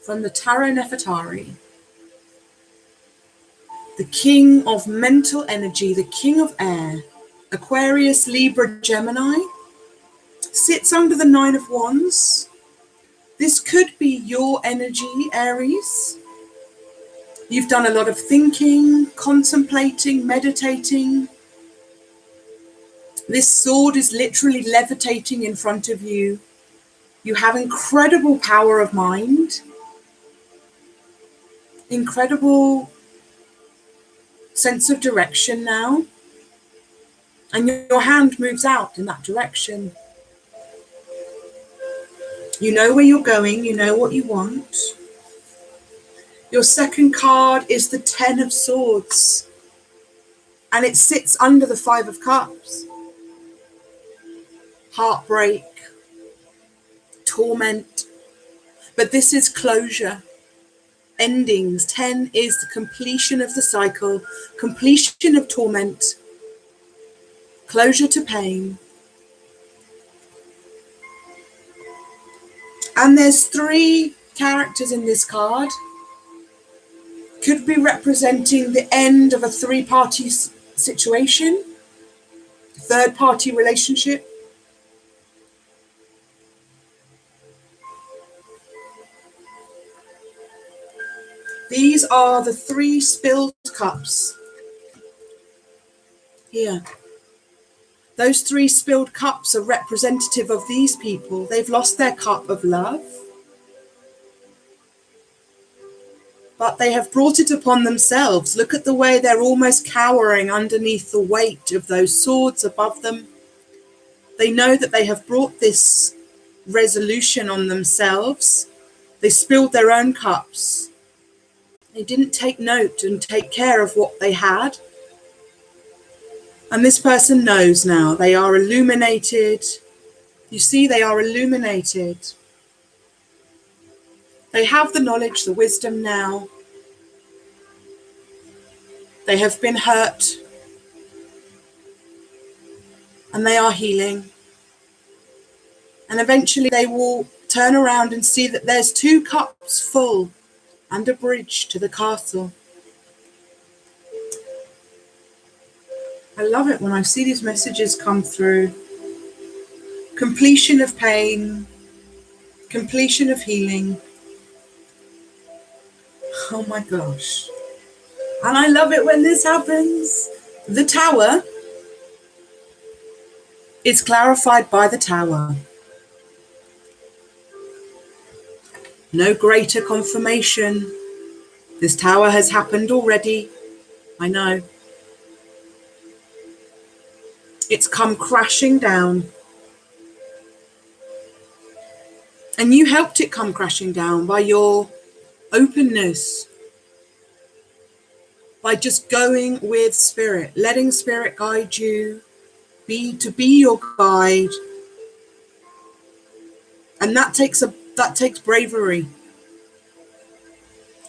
from the Tarot Nefertari. The King of mental energy, the King of air, Aquarius, Libra, Gemini, sits under the Nine of Wands. This could be your energy, Aries. You've done a lot of thinking, contemplating, meditating. This sword is literally levitating in front of you. You have incredible power of mind, incredible sense of direction now, and your hand moves out in that direction. You know where you're going, you know what you want. Your second card is the Ten of Swords, and it sits under the Five of Cups. Heartbreak, torment, but this is closure, endings. 10 is the completion of the cycle, completion of torment, closure to pain. And there's three characters in this card. Could be representing the end of a three-party situation, third-party relationship. These are the three spilled cups. Here. Those three spilled cups are representative of these people. They've lost their cup of love, but they have brought it upon themselves. Look at the way they're almost cowering underneath the weight of those swords above them. They know that they have brought this resolution on themselves. They spilled their own cups. They didn't take note and take care of what they had. And this person knows now. They are illuminated. You see, they are illuminated. They have the knowledge, the wisdom now. They have been hurt. And they are healing. And eventually they will turn around and see that there's 2 cups full and a bridge to the castle. I love it when I see these messages come through. Completion of pain, completion of healing. Oh my gosh. And I love it when this happens. The tower is clarified by the tower. No greater confirmation. This tower has happened already. I know. It's come crashing down. And you helped it come crashing down by your openness, by just going with spirit, letting spirit guide you, be your guide. And that takes bravery.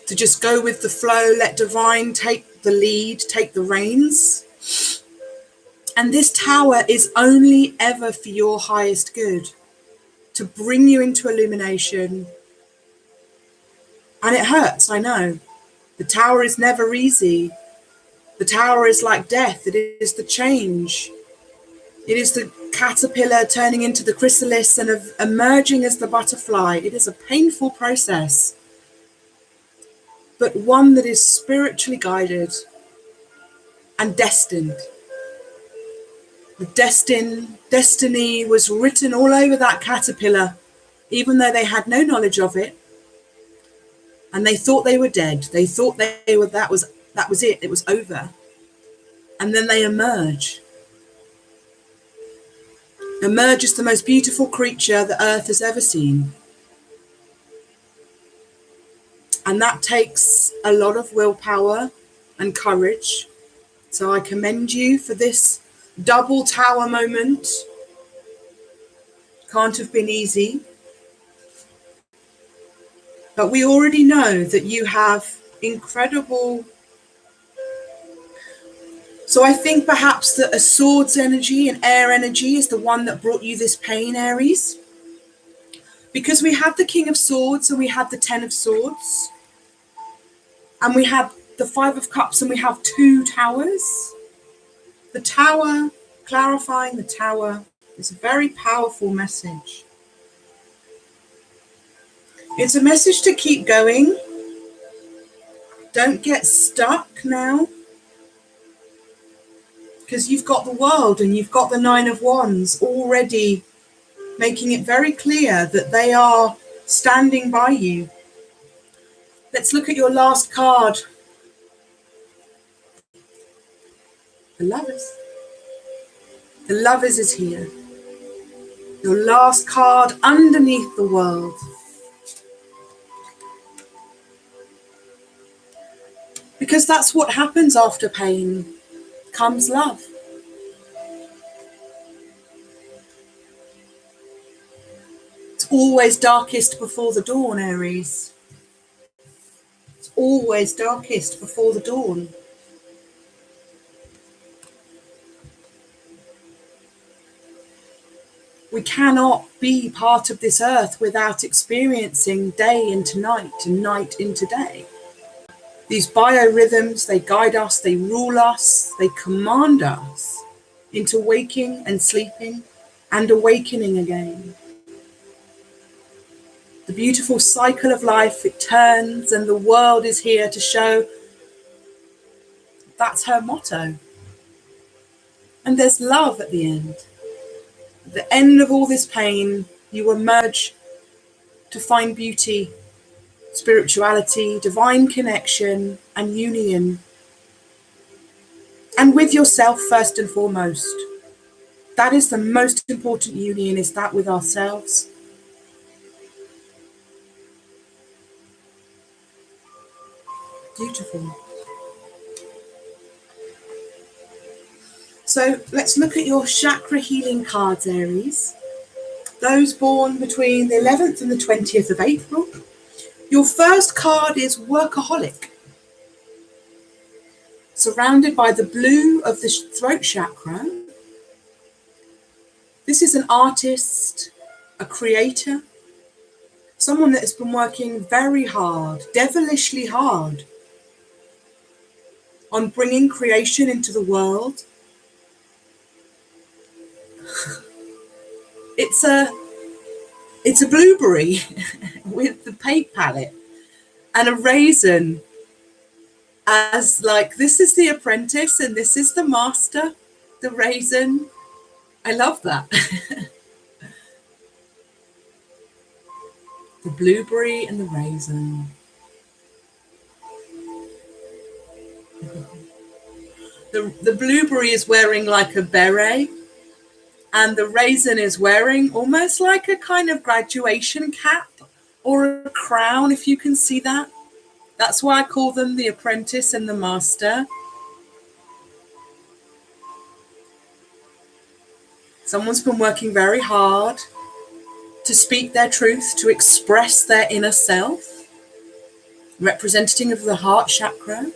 To just go with the flow, let divine take the lead, take the reins. And this tower is only ever for your highest good, to bring you into illumination. And it hurts, I know. The tower is never easy. The tower is like death. It is the change. It is the caterpillar turning into the chrysalis and emerging as the butterfly. It is a painful process, but one that is spiritually guided and destined. The destiny was written all over that caterpillar, even though they had no knowledge of it. And they thought they were dead. They thought that was it. It was over. And then they emerge. Emerge as the most beautiful creature the earth has ever seen. And that takes a lot of willpower and courage. So I commend you for this double tower moment. Can't have been easy. But we already know that you have incredible. So I think perhaps that a sword's energy and air energy is the one that brought you this pain, Aries. Because we had the King of Swords and we had the 10 of Swords. And we have the 5 of Cups and we have 2 towers. The tower, clarifying the tower, is a very powerful message. It's a message to keep going. Don't get stuck now. Because you've got the world and you've got the 9 of Wands already making it very clear that they are standing by you. Let's look at your last card. The Lovers. The Lovers is here. Your last card underneath the World. Because that's what happens after pain. Comes love. It's always darkest before the dawn, Aries. It's always darkest before the dawn. We cannot be part of this earth without experiencing day into night and night into day. These biorhythms, they guide us, they rule us, they command us into waking and sleeping and awakening again. The beautiful cycle of life, it turns, and the world is here to show that's her motto. And there's love at the end. At the end of all this pain, you emerge to find beauty, spirituality, divine connection, and union. And with yourself first and foremost. That is the most important union, is that with ourselves. Beautiful. So let's look at your chakra healing cards, Aries. Those born between the 11th and the 20th of April. Your first card is Workaholic. Surrounded by the blue of the throat chakra. This is an artist, a creator, someone that has been working very hard, devilishly hard, on bringing creation into the world. It's a blueberry with the paint palette and a raisin as like, this is the apprentice and this is the master, the raisin. I love that. The blueberry and the raisin. The blueberry is wearing like a beret, and the raisin is wearing almost like a kind of graduation cap or a crown, if you can see that. That's why I call them the apprentice and the master. Someone's been working very hard to speak their truth, to express their inner self, representative of the heart chakra.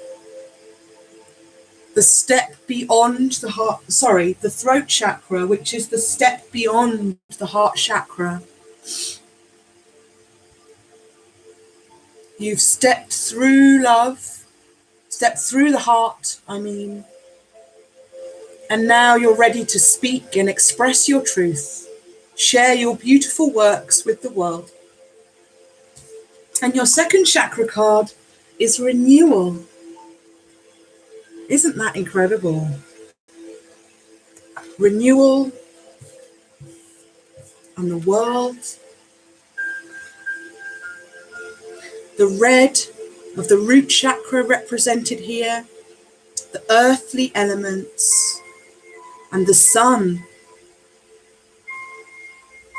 The step beyond the heart, the throat chakra, which is the step beyond the heart chakra. You've stepped through love, stepped through the heart, and now you're ready to speak and express your truth, share your beautiful works with the world. And your second chakra card is renewal. Isn't that incredible? Renewal and the world. The red of the root chakra represented here, the earthly elements, and the sun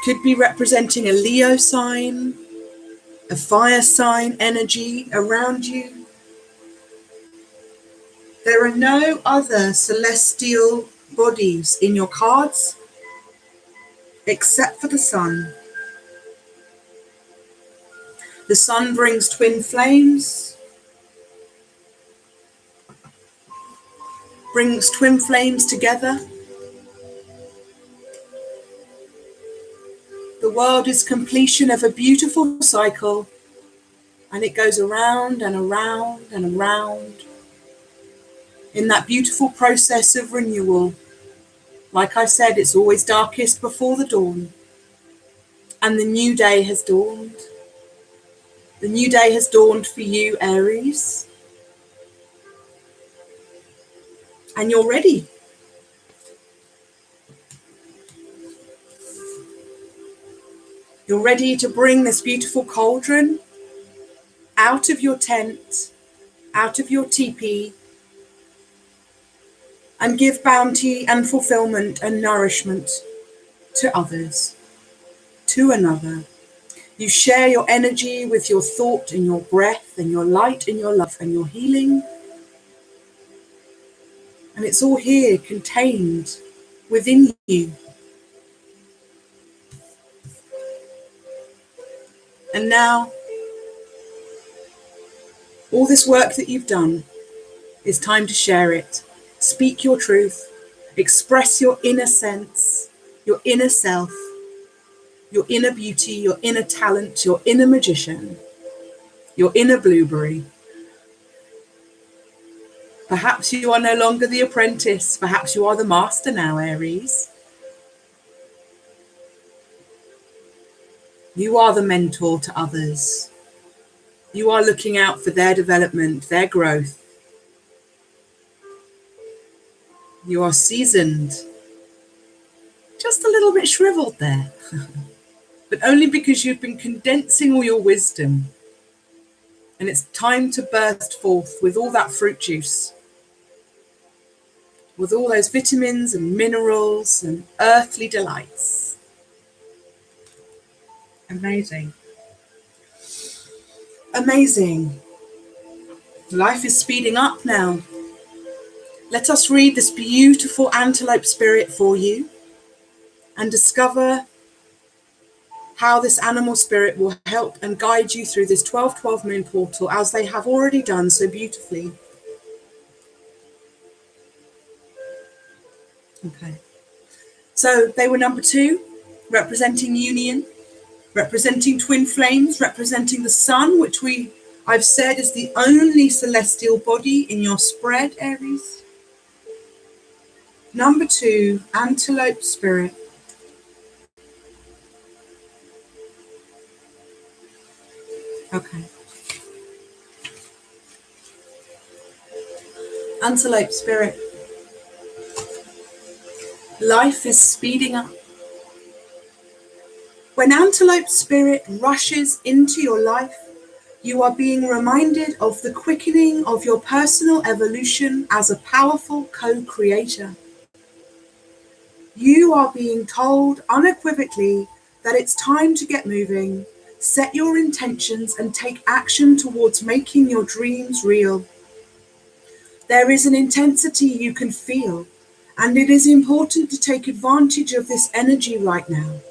could be representing a Leo sign, a fire sign energy around you. There are no other celestial bodies in your cards except for the sun. The sun brings twin flames, together. The world is completion of a beautiful cycle, and it goes around and around and around in that beautiful process of renewal. Like I said, it's always darkest before the dawn, and the new day has dawned. The new day has dawned for you, Aries, and you're ready. You're ready to bring this beautiful cauldron out of your tent, out of your teepee, and give bounty and fulfillment and nourishment to others, to another. You share your energy with your thought and your breath and your light and your love and your healing. And it's all here contained within you. And now, all this work that you've done, it's time to share it. Speak your truth. Express your inner sense, your inner self, your inner beauty, your inner talent, your inner magician, your inner blueberry. Perhaps you are no longer the apprentice. Perhaps you are the master now, Aries. You are the mentor to others. You are looking out for their development, their growth. You are seasoned. Just a little bit shriveled there. But only because you've been condensing all your wisdom. And it's time to burst forth with all that fruit juice. With all those vitamins and minerals and earthly delights. Amazing. Amazing. Life is speeding up now. Let us read this beautiful antelope spirit for you and discover how this animal spirit will help and guide you through this 12/12 moon portal, as they have already done so beautifully. Okay. So they were number 2, representing union, representing twin flames, representing the sun, which I've said is the only celestial body in your spread, Aries. Number 2, antelope spirit. Okay. Antelope spirit. Life is speeding up. When antelope spirit rushes into your life, you are being reminded of the quickening of your personal evolution as a powerful co-creator. You are being told unequivocally that it's time to get moving, set your intentions, and take action towards making your dreams real. There is an intensity you can feel, and it is important to take advantage of this energy right now.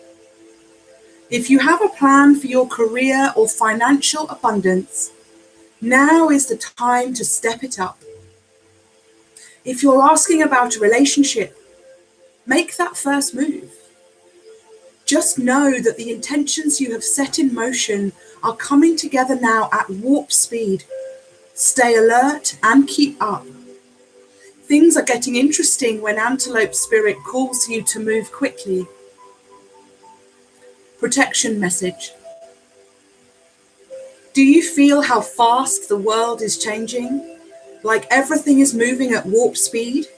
If you have a plan for your career or financial abundance, now is the time to step it up. If you're asking about a relationship, make that first move. Just know that the intentions you have set in motion are coming together now at warp speed. Stay alert and keep up. Things are getting interesting when antelope spirit calls you to move quickly. Protection message. Do you feel how fast the world is changing? Like everything is moving at warp speed?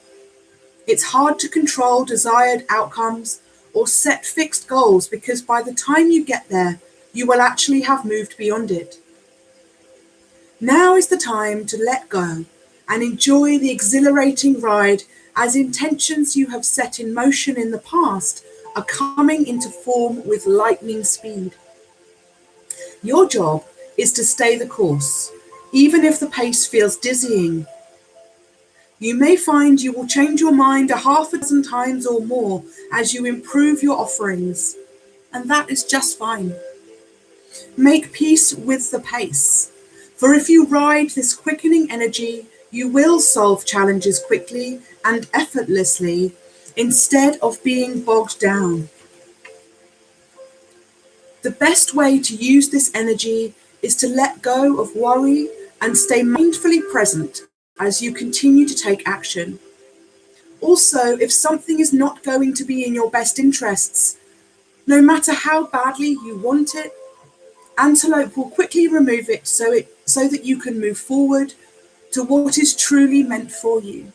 It's hard to control desired outcomes or set fixed goals, because by the time you get there, you will actually have moved beyond it. Now is the time to let go and enjoy the exhilarating ride, as intentions you have set in motion in the past are coming into form with lightning speed. Your job is to stay the course, even if the pace feels dizzying. You may find you will change your mind a half a dozen times or more as you improve your offerings, and that is just fine. Make peace with the pace, for if you ride this quickening energy, you will solve challenges quickly and effortlessly instead of being bogged down. The best way to use this energy is to let go of worry and stay mindfully present as you continue to take action. Also, if something is not going to be in your best interests, no matter how badly you want it, antelope will quickly remove it so that you can move forward to what is truly meant for you.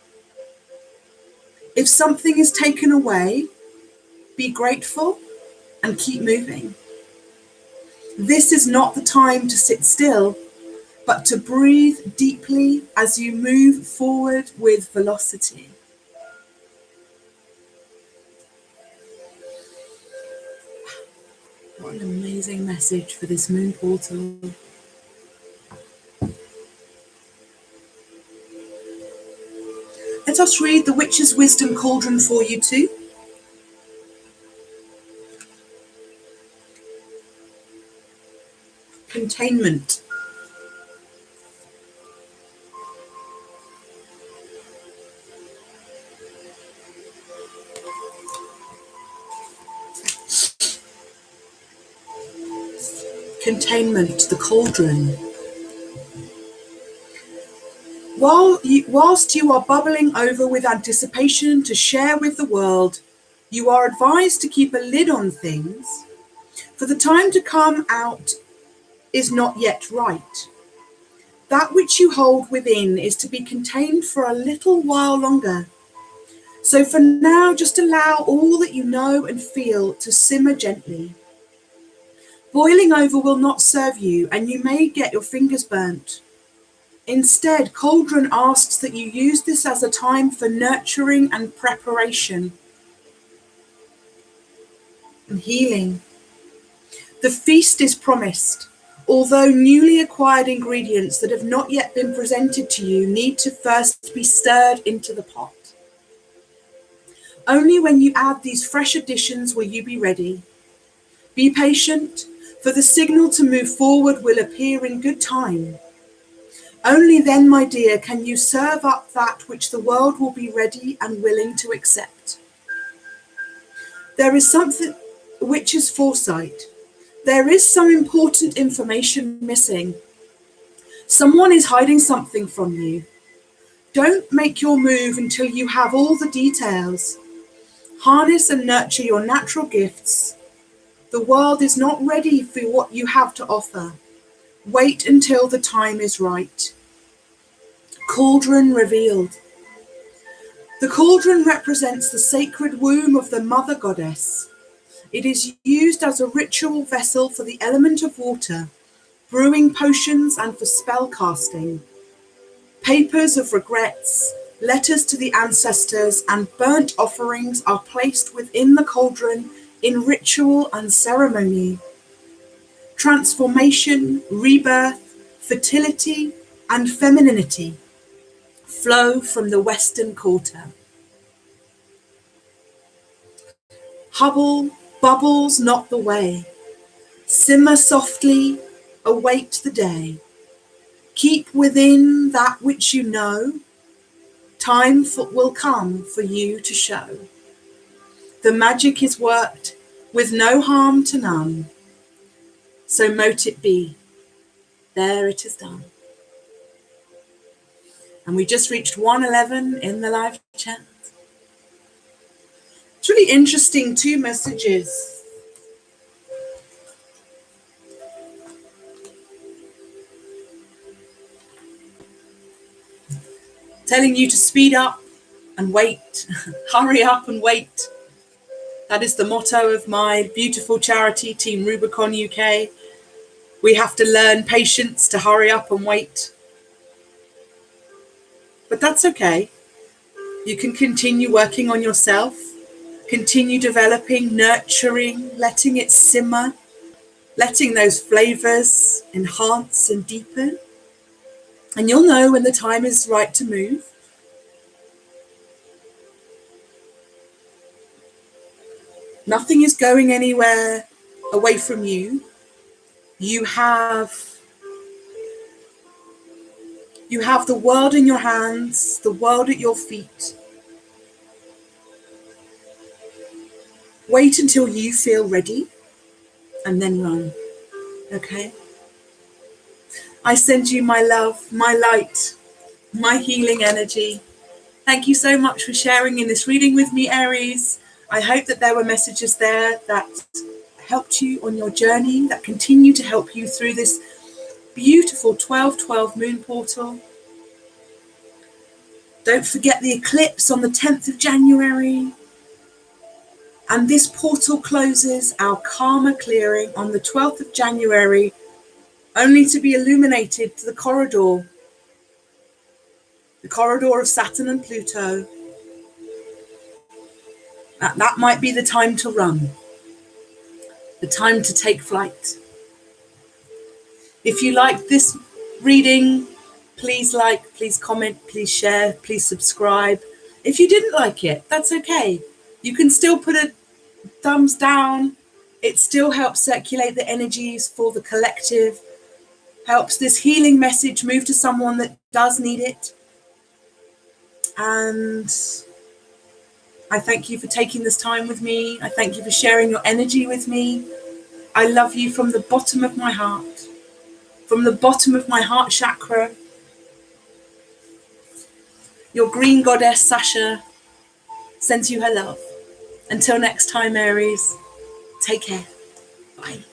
If something is taken away, be grateful and keep moving. This is not the time to sit still, but to breathe deeply as you move forward with velocity. What an amazing message for this moon portal. Let us read the Witch's Wisdom Cauldron for you too. Containment. Containment, the cauldron. Whilst you are bubbling over with anticipation to share with the world, you are advised to keep a lid on things, for the time to come out is not yet right. That which you hold within is to be contained for a little while longer. So for now, just allow all that you know and feel to simmer gently. Boiling over will not serve you, and you may get your fingers burnt. Instead, Cauldron asks that you use this as a time for nurturing and preparation and healing. The feast is promised. Although newly acquired ingredients that have not yet been presented to you need to first be stirred into the pot. Only when you add these fresh additions will you be ready. Be patient, for the signal to move forward will appear in good time. Only then, my dear, can you serve up that which the world will be ready and willing to accept. There is something which is foresight. There is some important information missing. Someone is hiding something from you. Don't make your move until you have all the details. Harness and nurture your natural gifts. The world is not ready for what you have to offer. Wait until the time is right. Cauldron revealed. The cauldron represents the sacred womb of the mother goddess. It is used as a ritual vessel for the element of water, brewing potions and for spell casting. Papers of regrets, letters to the ancestors, and burnt offerings are placed within the cauldron in ritual and ceremony. Transformation, rebirth, fertility, and femininity flow from the western quarter. Bubbles not the way. Simmer softly, await the day. Keep within that which you know. Time will come for you to show. The magic is worked with no harm to none. So mote it be. There it is done. And we just reached 111 in the live chat. It's really interesting, 2 messages. Telling you to speed up and wait. Hurry up and wait. That is the motto of my beautiful charity, Team Rubicon UK. We have to learn patience to hurry up and wait. But that's okay. You can continue working on yourself, continue developing, nurturing, letting it simmer, letting those flavors enhance and deepen. And you'll know when the time is right to move. Nothing is going anywhere away from you. You have the world in your hands, the world at your feet. Wait until you feel ready and then run. Okay? I send you my love, my light, my healing energy. Thank you so much for sharing in this reading with me, Aries. I hope that there were messages there that helped you on your journey, that continue to help you through this beautiful 12/12 moon portal. Don't forget the eclipse on the 10th of January. And this portal closes our karma clearing on the 12th of January, only to be illuminated to the corridor of Saturn and Pluto. That might be the time to run, the time to take flight. If you like this reading, please like, please comment, please share, please subscribe. If you didn't like it, that's okay. You can still put a thumbs down. It still helps circulate the energies for the collective, helps this healing message move to someone that does need it. And I thank you for taking this time with me. I thank you for sharing your energy with me. I love you from the bottom of my heart, from the bottom of my heart chakra. Your green goddess, Sasha, sends you her love. Until next time, Aries, take care. Bye.